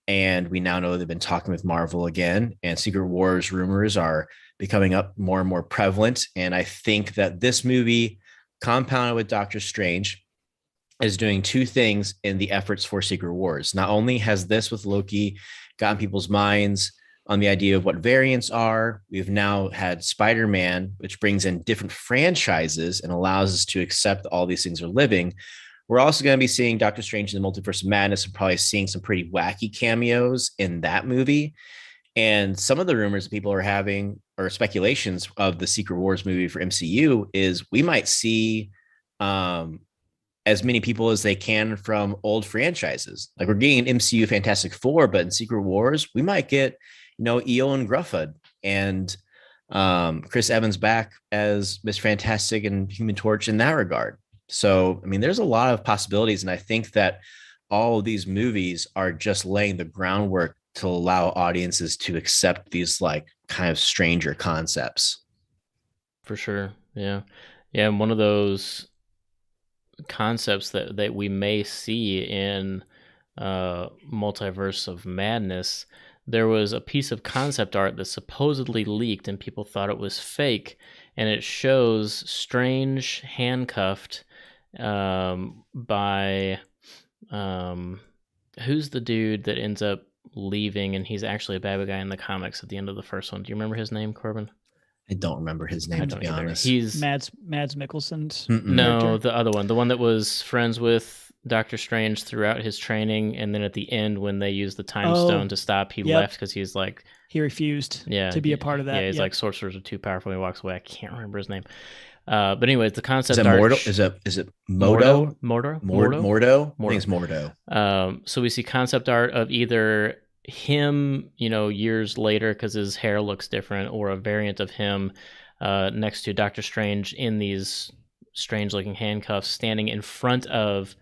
And we now know they've been talking with Marvel again, and Secret Wars rumors are becoming up more and more prevalent. And I think that this movie, compounded with Doctor Strange, is doing two things in the efforts for Secret Wars. Not only has this with Loki gotten people's minds on the idea of what variants are, we've now had Spider-Man, which brings in different franchises and allows us to accept all these things are living. We're also going to be seeing Doctor Strange in the Multiverse of Madness, and probably seeing some pretty wacky cameos in that movie. And some of the rumors that people are having, or speculations of the Secret Wars movie for MCU, is we might see as many people as they can from old franchises. Like, we're getting an MCU Fantastic Four, but in Secret Wars, we might get, Eowyn Gruffud and Chris Evans back as Miss Fantastic and Human Torch in that regard. So, I mean, there's a lot of possibilities. And I think that all of these movies are just laying the groundwork to allow audiences to accept these like kind of stranger concepts. For sure. Yeah. Yeah. And one of those concepts that we may see in Multiverse of Madness, there was a piece of concept art that supposedly leaked and people thought it was fake, and it shows Strange handcuffed by who's the dude that ends up leaving, and he's actually a bad guy in the comics at the end of the first one. Do you remember his name, Corbin? I don't remember his name, to be honest. He's Mads Mikkelsen's no, character? the other one, the one that was friends with Doctor Strange throughout his training, and then at the end when they used the time stone to stop, he left because he's like, he refused to be a part of that. Yeah, he's like, sorcerers are too powerful. He walks away. I can't remember his name. But anyways, the concept is it art is it Mordo? Mordo? I think it's Mordo. So we see concept art of either him, years later because his hair looks different, or a variant of him next to Doctor Strange in these strange looking handcuffs standing in front of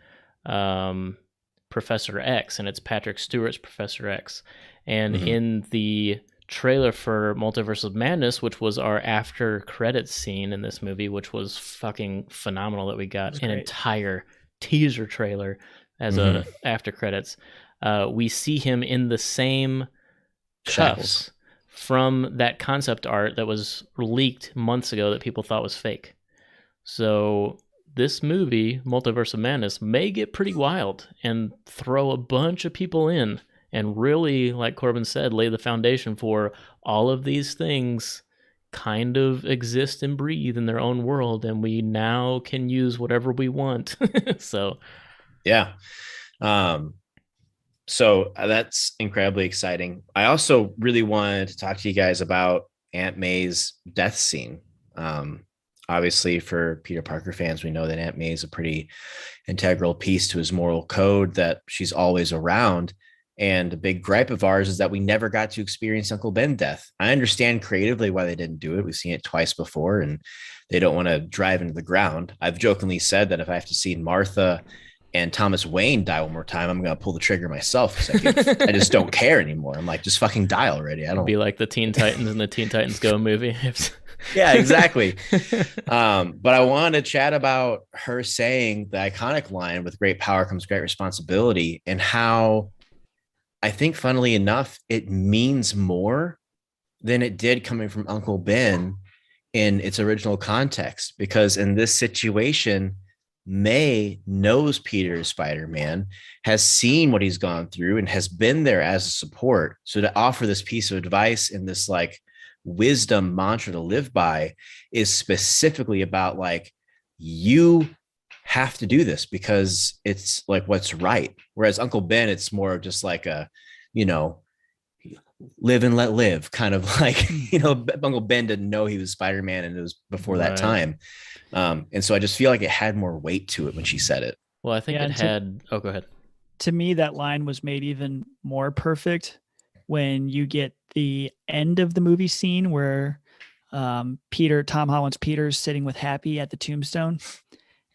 Professor X, and it's Patrick Stewart's Professor X. And in the trailer for Multiverse of Madness, which was our after credits scene in this movie, which was fucking phenomenal, that we got an entire teaser trailer as a after credits. We see him in the same cuffs from that concept art that was leaked months ago that people thought was fake. So this movie, Multiverse of Madness, may get pretty wild and throw a bunch of people in and really, like Corbin said, lay the foundation for all of these things kind of exist and breathe in their own world, and we now can use whatever we want. So so that's incredibly exciting. I also really wanted to talk to you guys about Aunt May's death scene. Obviously, for Peter Parker fans, we know that Aunt May is a pretty integral piece to his moral code, that she's always around. And a big gripe of ours is that we never got to experience Uncle Ben death. I understand creatively why they didn't do it. We've seen it twice before, and they don't want to drive into the ground. I've jokingly said that if I have to see Martha and Thomas Wayne die one more time, I'm going to pull the trigger myself, because I just don't care anymore. I'm like, just fucking die already. I don't be like the Teen Titans in the Teen Titans Go movie. Yeah, exactly. But I wanted to chat about her saying the iconic line, "With great power comes great responsibility," and how I think, funnily enough, it means more than it did coming from Uncle Ben in its original context. Because in this situation, May knows Peter is Spider-Man, has seen what he's gone through, and has been there as a support. So to offer this piece of advice and this like wisdom mantra to live by is specifically about like, you have to do this because it's like what's right. Whereas Uncle Ben, it's more of just like a, live and let live kind of like, Uncle Ben didn't know he was Spider-Man, and it was before that time. And so I just feel like it had more weight to it when she said it. Well, I think it had, go ahead. To me, that line was made even more perfect when you get the end of the movie scene where Tom Holland's Peter's sitting with Happy at the tombstone,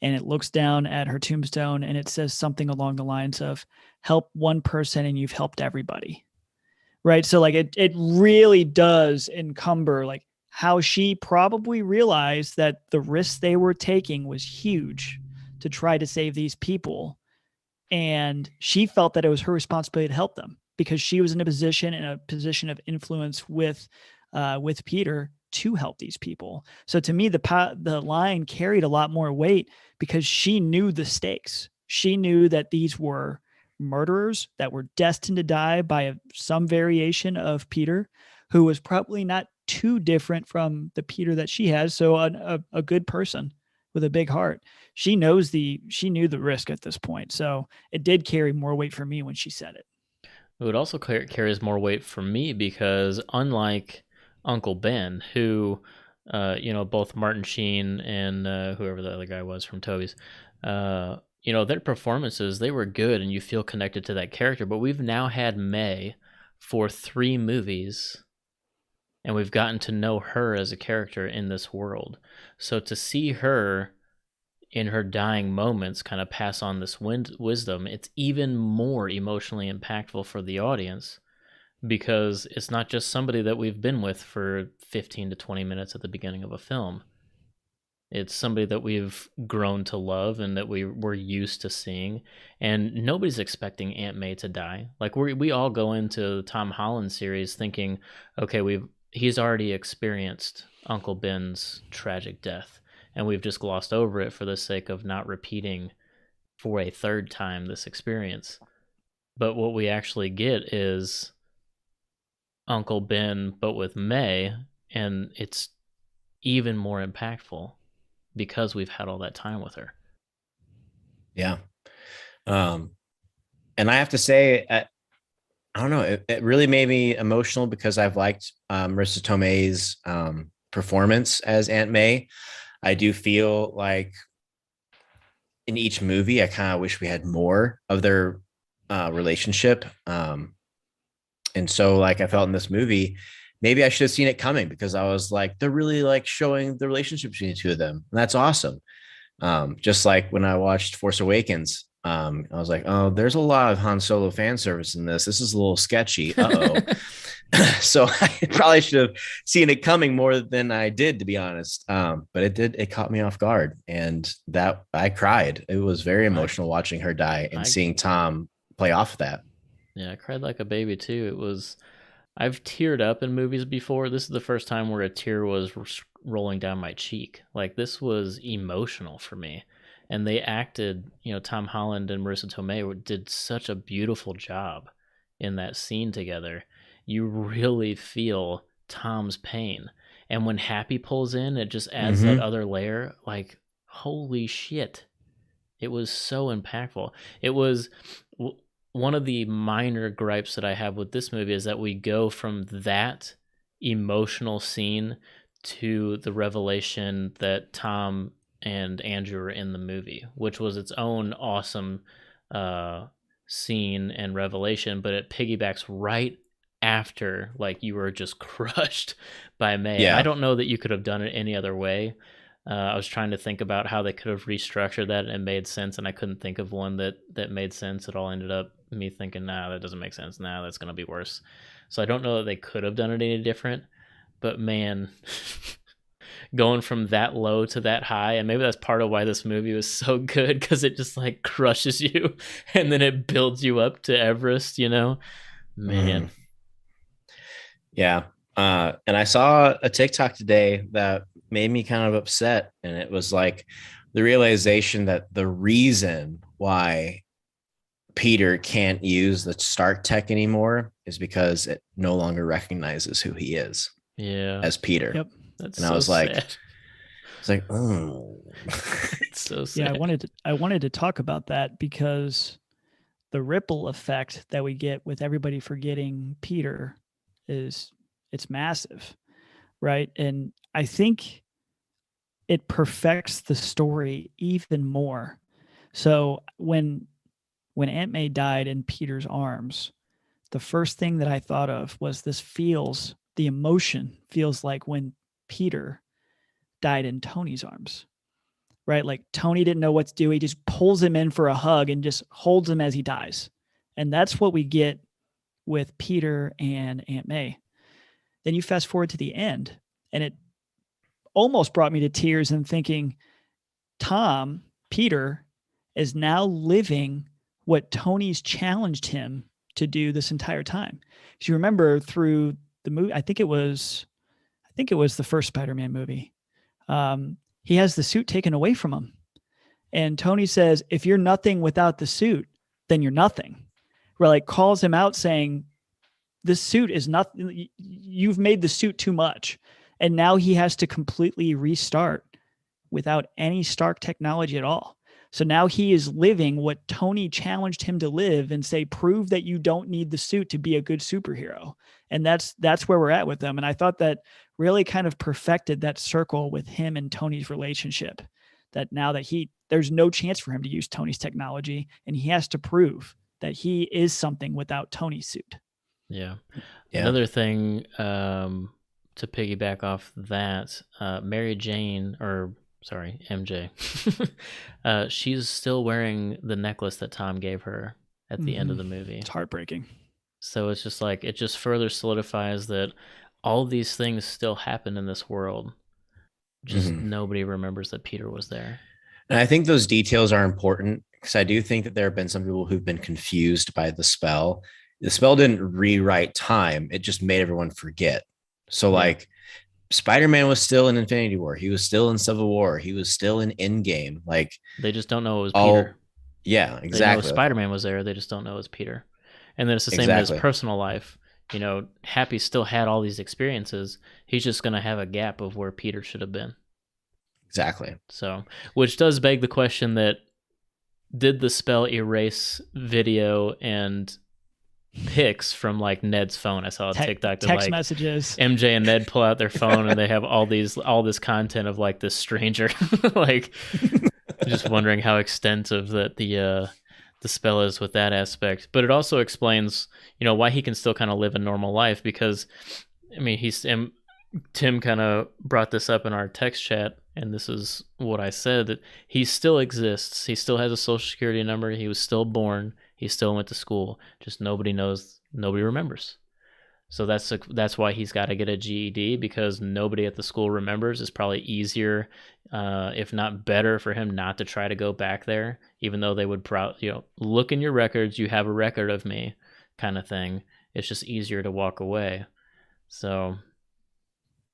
and it looks down at her tombstone and it says something along the lines of, help one person and you've helped everybody. Right. So like it really does encumber like how she probably realized that the risk they were taking was huge to try to save these people. And she felt that it was her responsibility to help them because she was in a position of influence with Peter to help these people. So to me, the line carried a lot more weight because she knew the stakes. She knew that these were murderers that were destined to die by some variation of Peter, who was probably not too different from the Peter that she has. So a good person with a big heart. She knew the risk at this point. So it did carry more weight for me when she said it. It would also carries more weight for me because unlike Uncle Ben, who, both Martin Sheen and whoever the other guy was from Toby's, their performances, they were good and you feel connected to that character. But we've now had May for 3 movies and we've gotten to know her as a character in this world. So to see her in her dying moments kind of pass on this wisdom, it's even more emotionally impactful for the audience because it's not just somebody that we've been with for 15 to 20 minutes at the beginning of a film. It's somebody that we've grown to love and that we're used to seeing. And nobody's expecting Aunt May to die. Like we all go into the Tom Holland series thinking, okay, he's already experienced Uncle Ben's tragic death, and we've just glossed over it for the sake of not repeating for a third time this experience. But what we actually get is Uncle Ben, but with May, and it's even more impactful because we've had all that time with her. Yeah. And I have to say, I don't know, it really made me emotional because I've liked Marissa Tomei's performance as Aunt May. I do feel like in each movie, I kind of wish we had more of their relationship. And so like I felt in this movie, maybe I should have seen it coming because I was like, they're really like showing the relationship between the two of them. And that's awesome. Just like when I watched Force Awakens, I was like, oh, there's a lot of Han Solo fan service in this. This is a little sketchy. Uh-oh. So I probably should have seen it coming more than I did, to be honest. But it caught me off guard, and that I cried. It was very emotional watching her die and seeing Tom play off that. Yeah, I cried like a baby too. I've teared up in movies before. This is the first time where a tear was rolling down my cheek. Like, this was emotional for me. And they acted, Tom Holland and Marissa Tomei did such a beautiful job in that scene together. You really feel Tom's pain. And when Happy pulls in, it just adds that other layer. Like, holy shit. It was so impactful. It was one of the minor gripes that I have with this movie is that we go from that emotional scene to the revelation that Tom and Andrew are in the movie, which was its own awesome scene and revelation, but it piggybacks right after, like, you were just crushed by May. Yeah. I don't know that you could have done it any other way. I was trying to think about how they could have restructured that and made sense, and I couldn't think of one that made sense. It all ended up me thinking, nah, that doesn't make sense. Nah, that's going to be worse. So I don't know that they could have done it any different, but man, going from that low to that high, and maybe that's part of why this movie was so good, because it just like crushes you and then it builds you up to Everest, man. Yeah. And I saw a TikTok today that made me kind of upset. And it was like the realization that the reason why Peter can't use the Stark tech anymore is because it no longer recognizes who he is. Yeah. As Peter. Yep. That's and so I was like, sad. It's like, oh, it's so sad. Yeah, I wanted to talk about that because the ripple effect that we get with everybody forgetting Peter it's massive, right? And I think it perfects the story even more. So when Aunt May died in Peter's arms, the first thing that I thought of was the emotion feels like when Peter died in Tony's arms, right? Like Tony didn't know what to do. He just pulls him in for a hug and just holds him as he dies. And that's what we get with Peter and Aunt May. Then you fast forward to the end, and it almost brought me to tears and thinking, Peter is now living what Tony's challenged him to do this entire time. Because you remember through the movie, I think it was the first Spider-Man movie. He has the suit taken away from him. And Tony says, if you're nothing without the suit, then you're nothing. Where like calls him out saying, this suit is nothing. You've made the suit too much. And now he has to completely restart without any Stark technology at all. So now he is living what Tony challenged him to live and say, prove that you don't need the suit to be a good superhero. And that's where we're at with them. And I thought that really kind of perfected that circle with him and Tony's relationship, that now that there's no chance for him to use Tony's technology, and he has to prove that he is something without Tony's suit. Yeah. Another thing, to piggyback off that, MJ, she's still wearing the necklace that Tom gave her at the end of the movie. It's heartbreaking. So it's just like, it just further solidifies that all these things still happen in this world. Just nobody remembers that Peter was there. And I think those details are important, because I do think that there have been some people who've been confused by the spell. The spell didn't rewrite time. It just made everyone forget. So like Spider-Man was still in Infinity War. He was still in Civil War. He was still in Endgame. Like, they just don't know it was Peter. Yeah, exactly. They know Spider-Man was there. They just don't know it was Peter. And then it's the same in his personal life. Happy still had all these experiences. He's just going to have a gap of where Peter should have been. Exactly. So, which does beg the question that, did the spell erase video and pics from like Ned's phone? I saw a TikTok of text like messages. MJ and Ned pull out their phone and they have all this content of like this stranger, like just wondering how extensive that the spell is with that aspect. But it also explains, why he can still kind of live a normal life, because I mean, Tim kind of brought this up in our text chat and this is what I said, that he still exists. He still has a social security number. He was still born. He still went to school. Just nobody knows. Nobody remembers. So that's why he's got to get a GED, because nobody at the school remembers. It's probably easier, if not better, for him not to try to go back there, even though they would look in your records. You have a record of me, kind of thing. It's just easier to walk away. So,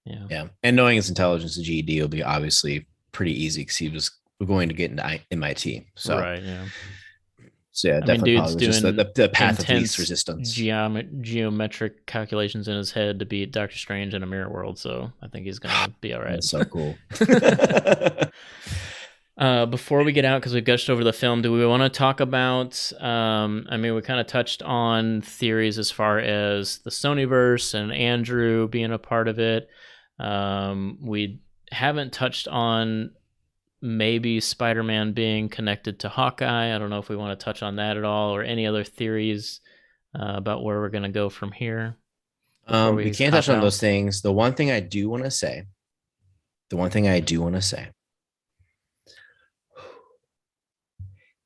yeah. And knowing his intelligence, the GED will be obviously pretty easy because he was going to get into MIT. So right, yeah. So yeah, definitely probably was just the path of least resistance. Geometric calculations in his head to beat Doctor Strange in a mirror world. So I think he's gonna be all right. That's so cool. Before we get out, because we gushed over the film, do we want to talk about? I mean, we kind of touched on theories as far as the Sonyverse and Andrew being a part of it. We haven't touched on maybe Spider-Man being connected to Hawkeye. I don't know if we want to touch on that at all, or any other theories about where we're going to go from here. We can't touch on those things. The one thing I do want to say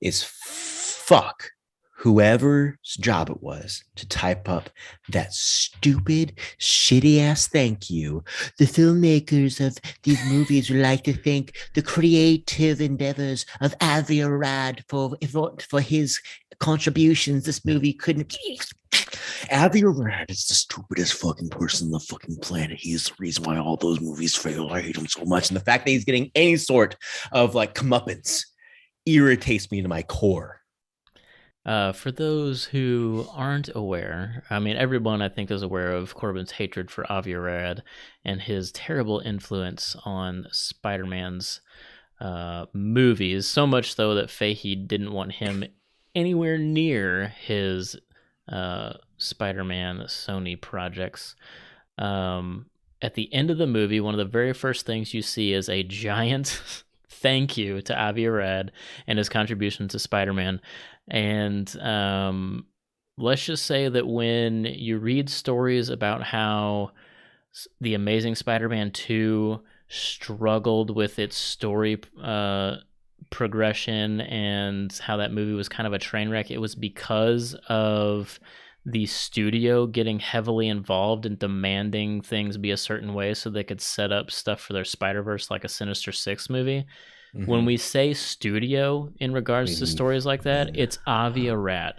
is fuck whoever's job it was to type up that stupid, shitty ass thank you. The filmmakers of these movies would like to thank the creative endeavors of Avi Arad for his contributions. This movie couldn't. Avi Arad is the stupidest fucking person on the fucking planet. He is the reason why all those movies fail. I hate him so much. And the fact that he's getting any sort of like comeuppance irritates me to my core. For those who aren't aware, I mean, everyone I think is aware of Corbin's hatred for Avi Arad and his terrible influence on Spider-Man's movies, so much so that Fahey didn't want him anywhere near his Spider-Man Sony projects. At the end of the movie, one of the very first things you see is a giant thank you to Avi Arad and his contribution to Spider-Man. And let's just say that when you read stories about how the Amazing Spider-Man 2 struggled with its story progression and how that movie was kind of a train wreck, it was because of the studio getting heavily involved and demanding things be a certain way so they could set up stuff for their Spider-Verse, like a Sinister Six movie. Mm-hmm. When we say studio in regards to stories like that, it's Avi Arad.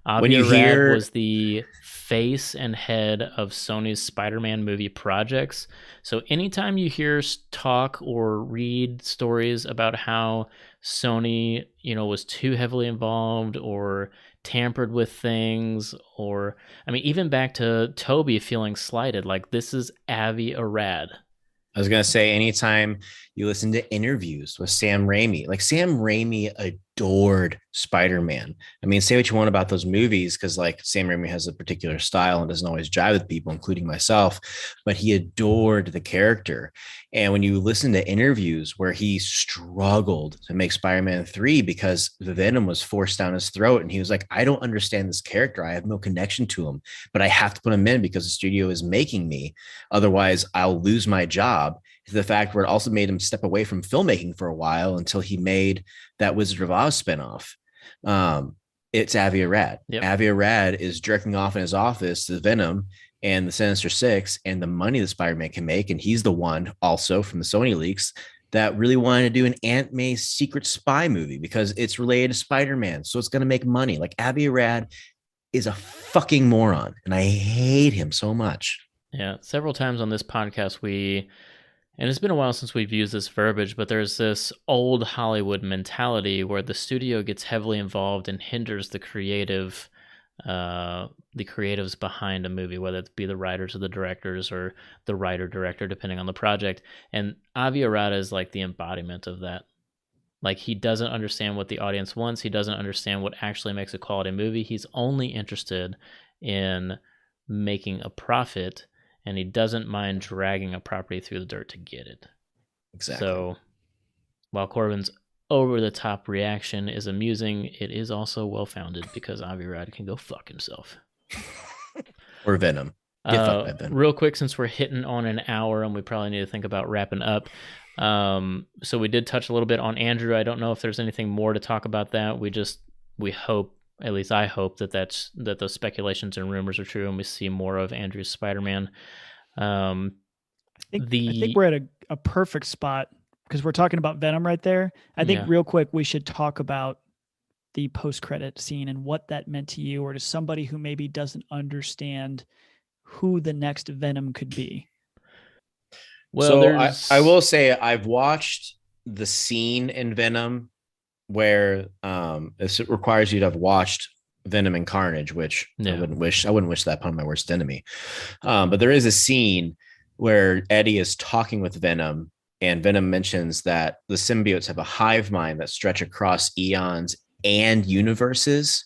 Avi Arad was the face and head of Sony's Spider-Man movie projects. So anytime you hear talk or read stories about how Sony, was too heavily involved or tampered with things, or, I mean, even back to Toby feeling slighted, like, this is Avi Arad. I was going to say, anytime you listen to interviews with Sam Raimi, like Sam Raimi adored Spider-Man. I mean, say what you want about those movies, because like Sam Raimi has a particular style and doesn't always jive with people, including myself, but he adored the character. And when you listen to interviews where he struggled to make Spider-Man 3 because the venom was forced down his throat, and he was like, I don't understand this character. I have no connection to him, but I have to put him in because the studio is making me. Otherwise, I'll lose my job. To the fact where it also made him step away from filmmaking for a while until he made that Wizard of Oz spinoff. It's Avi Arad. Yep. Avi Arad is jerking off in his office to the Venom and the Sinister Six and the money that Spider-Man can make. And he's the one also from the Sony leaks that really wanted to do an Aunt May's Secret Spy movie because it's related to Spider-Man. So it's going to make money. Like, Avi Arad is a fucking moron, and I hate him so much. Yeah. Several times on this podcast, and it's been a while since we've used this verbiage, but there's this old Hollywood mentality where the studio gets heavily involved and hinders the creatives behind a movie, whether it be the writers or the directors or the writer-director, depending on the project. And Avi Arad is like the embodiment of that. Like, he doesn't understand what the audience wants. He doesn't understand what actually makes a quality movie. He's only interested in making a profit, and he doesn't mind dragging a property through the dirt to get it. Exactly. So while Corbin's over-the-top reaction is amusing, it is also well-founded because Avi Arad can go fuck himself. Or Venom. Real quick, since we're hitting on an hour and we probably need to think about wrapping up, So we did touch a little bit on Andrew. I don't know if there's anything more to talk about that. We hope, at least I hope, that those speculations and rumors are true, and we see more of Andrew's Spider-Man. I think we're at a perfect spot because we're talking about Venom right there. I think real quick we should talk about the post-credit scene and what that meant to you, or to somebody who maybe doesn't understand who the next Venom could be. Well, so I will say I've watched the scene in Venom where it requires you to have watched Venom and Carnage, which I wouldn't wish that upon my worst enemy. But there is a scene where Eddie is talking with Venom, and Venom mentions that the symbiotes have a hive mind that stretch across eons and universes,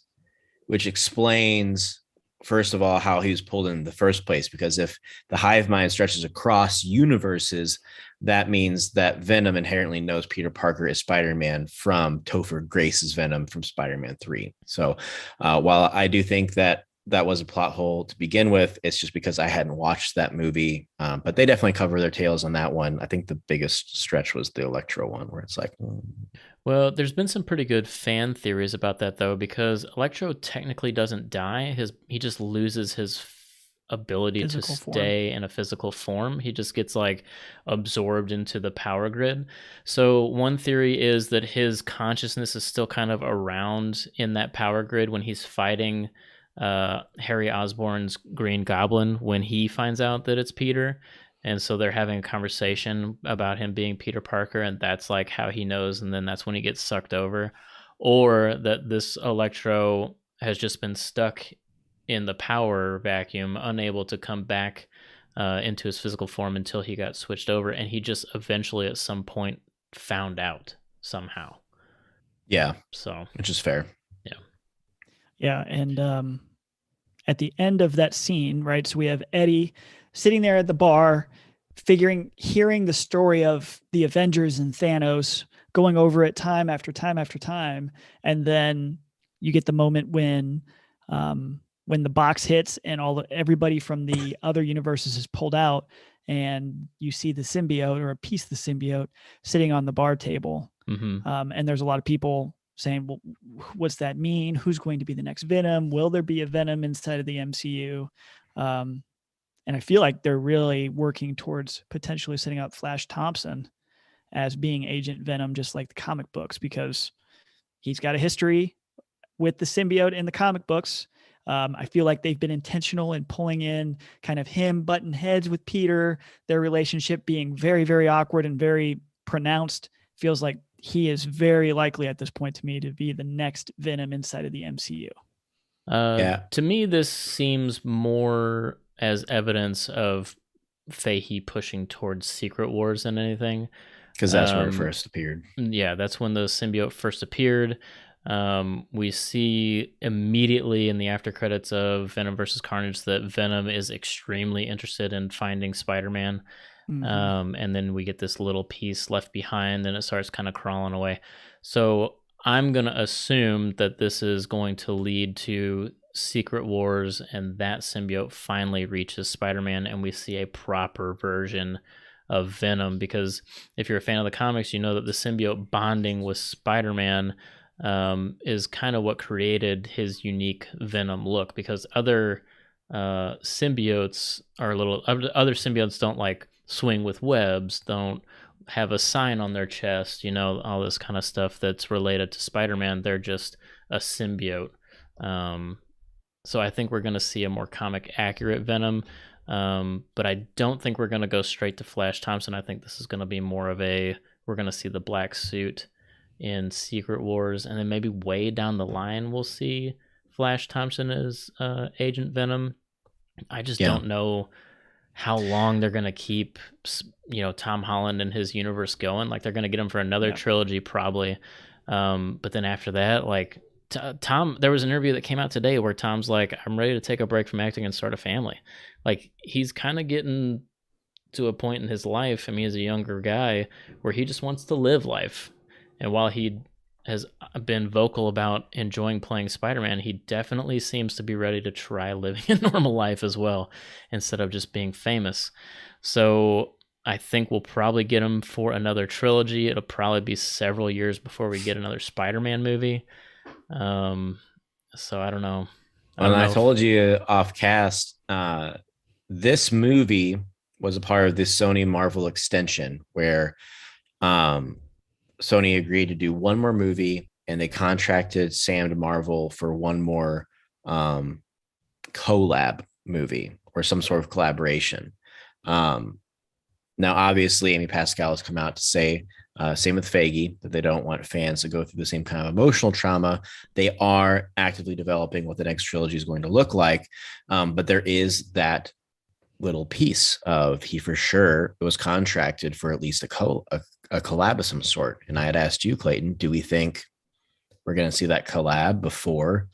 which explains, first of all, how he was pulled in the first place. Because if the hive mind stretches across universes, that means that Venom inherently knows Peter Parker is Spider-Man from Topher Grace's Venom from Spider-Man 3. So while I do think that was a plot hole to begin with, it's just because I hadn't watched that movie. But they definitely cover their tails on that one. I think the biggest stretch was the Electro one, where it's like... Well, there's been some pretty good fan theories about that, though, because Electro technically doesn't die. He just loses his ability physical to stay in a physical form. He just gets like absorbed into the power grid. So one theory is that his consciousness is still kind of around in that power grid when he's fighting Harry Osborn's Green Goblin, when he finds out that it's Peter. And so they're having a conversation about him being Peter Parker, and that's like how he knows, and then that's when he gets sucked over. Or that this Electro has just been stuck in the power vacuum, unable to come back into his physical form until he got switched over, and he just eventually at some point found out somehow. Yeah. So, which is fair. Yeah. Yeah, and at the end of that scene, right, so we have Eddie sitting there at the bar, hearing the story of the Avengers and Thanos, going over it time after time after time, and then you get the moment when the box hits and everybody from the other universes is pulled out, and you see the symbiote, or a piece of the symbiote, sitting on the bar table. Mm-hmm. And there's a lot of people saying, well, what's that mean? Who's going to be the next Venom? Will there be a Venom inside of the MCU? And I feel like they're really working towards potentially setting up Flash Thompson as being Agent Venom, just like the comic books, because he's got a history with the symbiote in the comic books. I feel like they've been intentional in pulling in kind of him button heads with Peter, their relationship being very, very awkward and very pronounced. Feels like he is very likely at this point to me to be the next Venom inside of the MCU. To me, this seems more as evidence of Fahey pushing towards Secret Wars than anything. Because that's where it first appeared. Yeah, that's when the symbiote first appeared. We see immediately in the after credits of Venom versus Carnage that Venom is extremely interested in finding Spider-Man. Mm-hmm. And then we get this little piece left behind, and it starts kind of crawling away. So I'm going to assume that this is going to lead to Secret Wars, and that symbiote finally reaches Spider-Man, and we see a proper version of Venom. Because if you're a fan of the comics, you know that the symbiote bonding with Spider-Man is kind of what created his unique Venom look. Because other symbiotes don't like swing with webs, don't have a sign on their chest, all this kind of stuff that's related to Spider-Man. They're just a symbiote. So I think we're going to see a more comic accurate Venom, but I don't think we're going to go straight to Flash Thompson. I think this is going to be more of we're going to see the black suit in Secret Wars, and then maybe way down the line we'll see Flash Thompson as Agent Venom. I just don't know how long they're going to keep, Tom Holland and his universe going. Like, they're going to get him for another trilogy probably. But then after that, like, Tom, there was an interview that came out today where Tom's like, I'm ready to take a break from acting and start a family. Like, he's kind of getting to a point in his life, I mean, he's a younger guy, where he just wants to live life. And while he has been vocal about enjoying playing Spider-Man, he definitely seems to be ready to try living a normal life as well, instead of just being famous. So I think we'll probably get him for another trilogy. It'll probably be several years before we get another Spider-Man movie. So I don't know. And I told you off cast, this movie was a part of this Sony Marvel extension where Sony agreed to do one more movie and they contracted Sam to Marvel for one more collab movie or some sort of collaboration. Now, obviously, Amy Pascal has come out to say, same with Feige, that they don't want fans to go through the same kind of emotional trauma. They are actively developing what the next trilogy is going to look like. But there is that little piece of he for sure was contracted for at least a collab of some sort. And I had asked you, Clayton, do we think we're going to see that collab before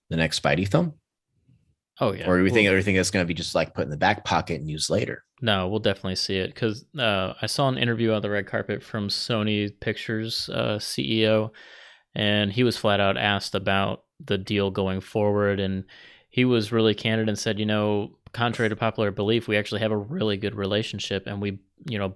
the next Spidey film? Oh, yeah. Or do we think everything is going to be just like put in the back pocket and used later? No, we'll definitely see it because I saw an interview on the red carpet from Sony Pictures CEO, and he was flat out asked about the deal going forward, and he was really candid and said, contrary to popular belief, we actually have a really good relationship, and we,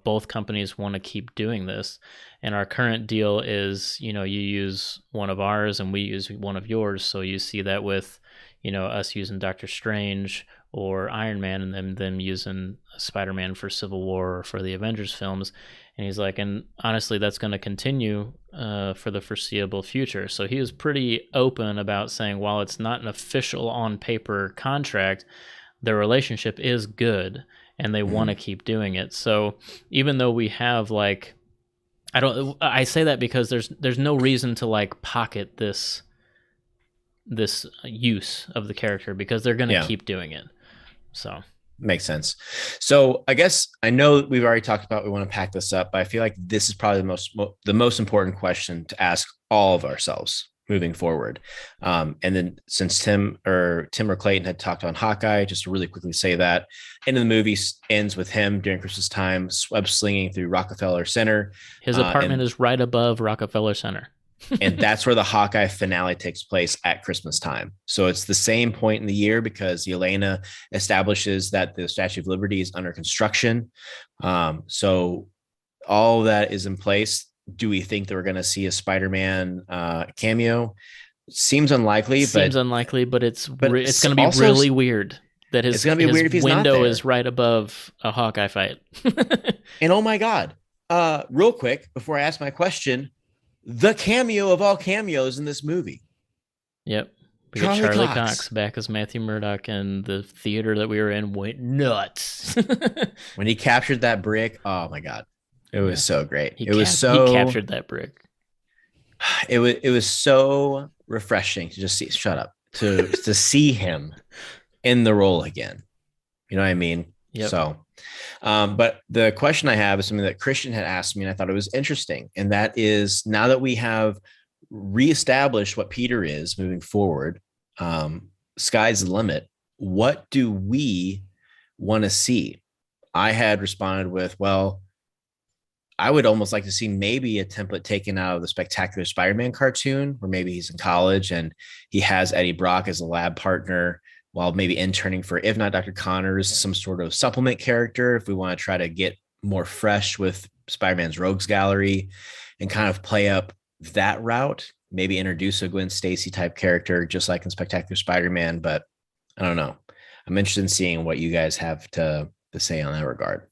both companies want to keep doing this. And our current deal is, you use one of ours and we use one of yours. So you see that with, us using Doctor Strange or Iron Man and then them using Spider-Man for Civil War or for the Avengers films. And he's like, and honestly, that's going to continue for the foreseeable future. So he was pretty open about saying, while it's not an official on paper contract, their relationship is good and they want to keep doing it. So even though we have I say that because there's no reason to pocket this use of the character because they're going to keep doing it. So makes sense. So I guess I know we've already talked about, we want to pack this up, but I feel like this is probably the most important question to ask all of ourselves moving forward. And then since Tim or Clayton had talked on Hawkeye, just to really quickly say that end of the movie ends with him during Christmas time, web slinging through Rockefeller Center. His apartment is right above Rockefeller Center. And that's where the Hawkeye finale takes place at Christmas time. So it's the same point in the year because Yelena establishes that the Statue of Liberty is under construction. So all that is in place. Do we think that we're going to see a Spider-Man cameo? Seems unlikely. But it's going to be really weird that his weird if his window is right above a Hawkeye fight. And oh my God, real quick, before I ask my question, the cameo of all cameos in this movie. Yep. We get Charlie Cox back as Matthew Murdock, and the theater that we were in went nuts. When he captured that brick, oh my God. It was so great. He captured that brick. It was so refreshing to just to see him in the role again. You know what I mean? Yep. So, but the question I have is something that Christian had asked me, and I thought it was interesting. And that is, now that we have reestablished what Peter is moving forward, sky's the limit. What do we want to see? I had responded with, well, I would almost like to see maybe a template taken out of the Spectacular Spider-Man cartoon, where maybe he's in college and he has Eddie Brock as a lab partner while maybe interning for, if not Dr. Connors, some sort of supplement character, if we want to try to get more fresh with Spider-Man's Rogues Gallery and kind of play up that route, maybe introduce a Gwen Stacy type character, just like in Spectacular Spider-Man. But I don't know. I'm interested in seeing what you guys have to say on that regard.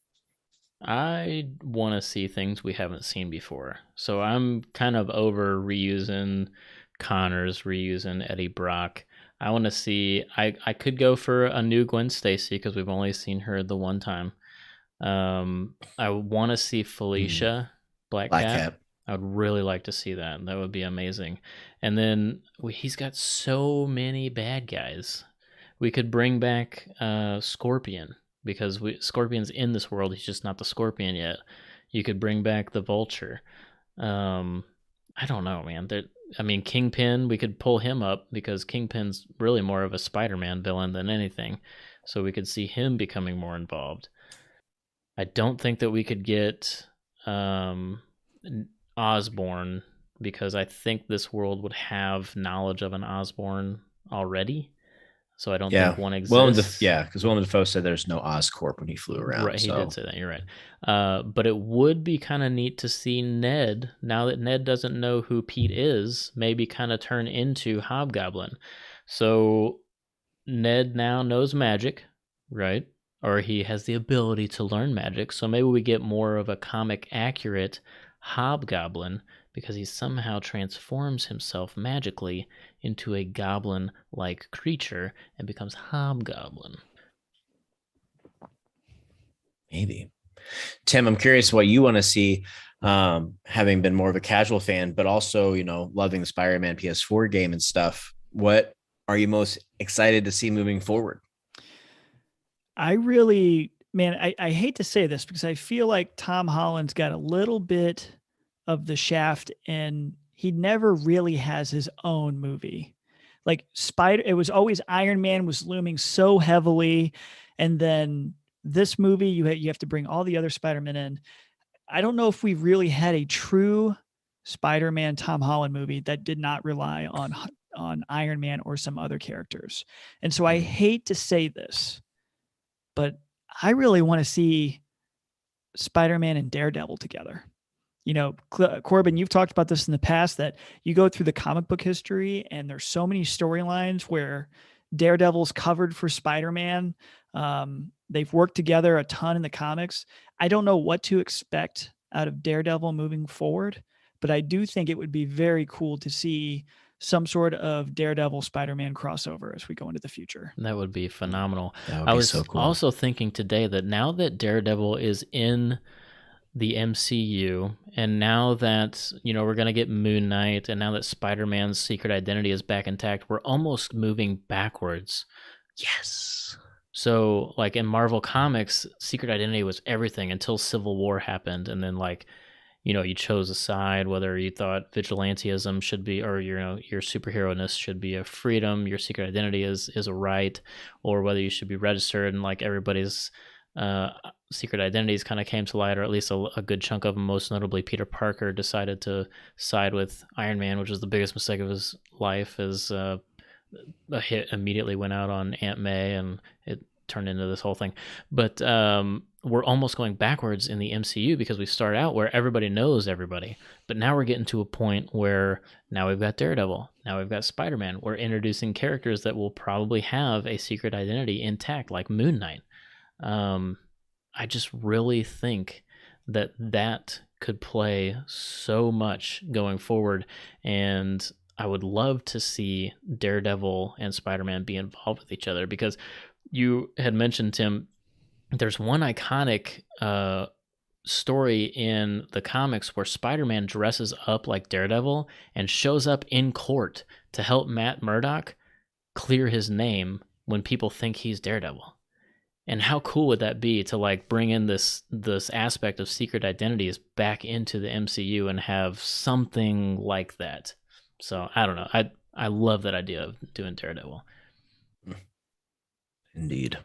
I want to see things we haven't seen before. So I'm kind of over reusing Connors, reusing Eddie Brock. I want to see, I could go for a new Gwen Stacy because we've only seen her the one time. I want to see Felicia, Black Cat. I would really like to see that. That would be amazing. And then he's got so many bad guys. We could bring back Scorpion, because Scorpion's in this world. He's just not the Scorpion yet. You could bring back the Vulture. I don't know, man. Kingpin, we could pull him up because Kingpin's really more of a Spider-Man villain than anything. So we could see him becoming more involved. I don't think that we could get Osborn, because I think this world would have knowledge of an Osborn already. So I don't Yeah. think one Willem exists. because Willem Dafoe said there's no Oscorp when he flew around. Right, he so did say that. You're right. But it would be kind of neat to see Ned, now that Ned doesn't know who Pete is, maybe kind of turn into Hobgoblin. So Ned now knows magic, right? Or he has the ability to learn magic. So maybe we get more of a comic accurate Hobgoblin because he somehow transforms himself magically into a goblin like creature and becomes Hobgoblin. maybe. Tim, I'm curious what you want to see, having been more of a casual fan, but also, loving the Spider-Man PS4 game and stuff. What are you most excited to see moving forward? I really, man, I hate to say this because I feel like Tom Holland's got a little bit of the shaft and he never really has his own movie. Like it was always Iron Man was looming so heavily. And then this movie, you have to bring all the other Spider-Man in. I don't know if we really had a true Spider-Man Tom Holland movie that did not rely on Iron Man or some other characters. And so I hate to say this, but I really want to see Spider-Man and Daredevil together. Corbin, you've talked about this in the past that you go through the comic book history and there's so many storylines where Daredevil's covered for Spider-Man. They've worked together a ton in the comics. I don't know what to expect out of Daredevil moving forward, but I do think it would be very cool to see some sort of Daredevil Spider-Man crossover as we go into the future. That would be phenomenal. That would I be was so cool. also thinking today that now that Daredevil is in the MCU, and now that, we're going to get Moon Knight, and now that Spider-Man's secret identity is back intact, we're almost moving backwards. Yes. So, like in Marvel Comics, secret identity was everything until Civil War happened, and then you chose a side, whether you thought vigilantism should be, or your superhero-ness should be a freedom, your secret identity is a right, or whether you should be registered, and like everybody's secret identities kind of came to light, or at least a good chunk of them. Most notably, Peter Parker decided to side with Iron Man, which was the biggest mistake of his life, as a hit immediately went out on Aunt May, and it turned into this whole thing. But we're almost going backwards in the MCU because we start out where everybody knows everybody, but now we're getting to a point where now we've got Daredevil, now we've got Spider-Man. We're introducing characters that will probably have a secret identity intact, like Moon Knight. I just really think that could play so much going forward, and I would love to see Daredevil and Spider-Man be involved with each other, because you had mentioned, Tim, there's one iconic story in the comics where Spider-Man dresses up like Daredevil and shows up in court to help Matt Murdock clear his name when people think he's Daredevil. And how cool would that be to like bring in this aspect of secret identities back into the MCU and have something like that? So I don't know. I love that idea of doing Daredevil. Indeed.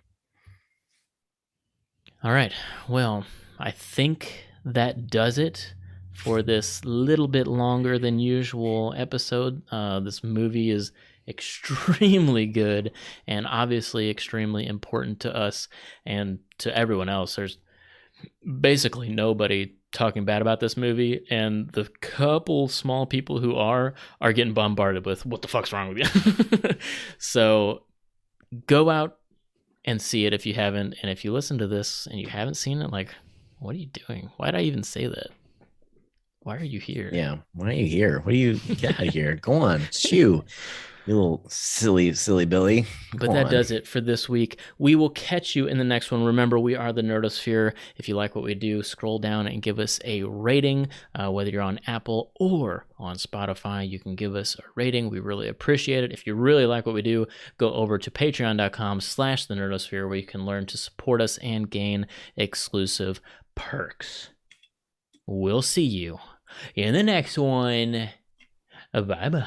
All right. Well, I think that does it for this little bit longer than usual episode. This movie is extremely good and obviously extremely important to us and to everyone else. There's basically nobody talking bad about this movie, and the couple small people who are getting bombarded with what the fuck's wrong with you. So go out and see it if you haven't, and if you listen to this and you haven't seen it, like, what are you doing? Why did I even say that? Why are you here? Yeah, why are you here? What do you get out of here? Go on, shoo. You little silly Billy. But that does it for this week. We will catch you in the next one. Remember, we are the Nerdosphere. If you like what we do, scroll down and give us a rating. Whether you're on Apple or on Spotify, you can give us a rating. We really appreciate it. If you really like what we do, go over to patreon.com/the Nerdosphere, where you can learn to support us and gain exclusive perks. We'll see you in the next one. Bye-bye.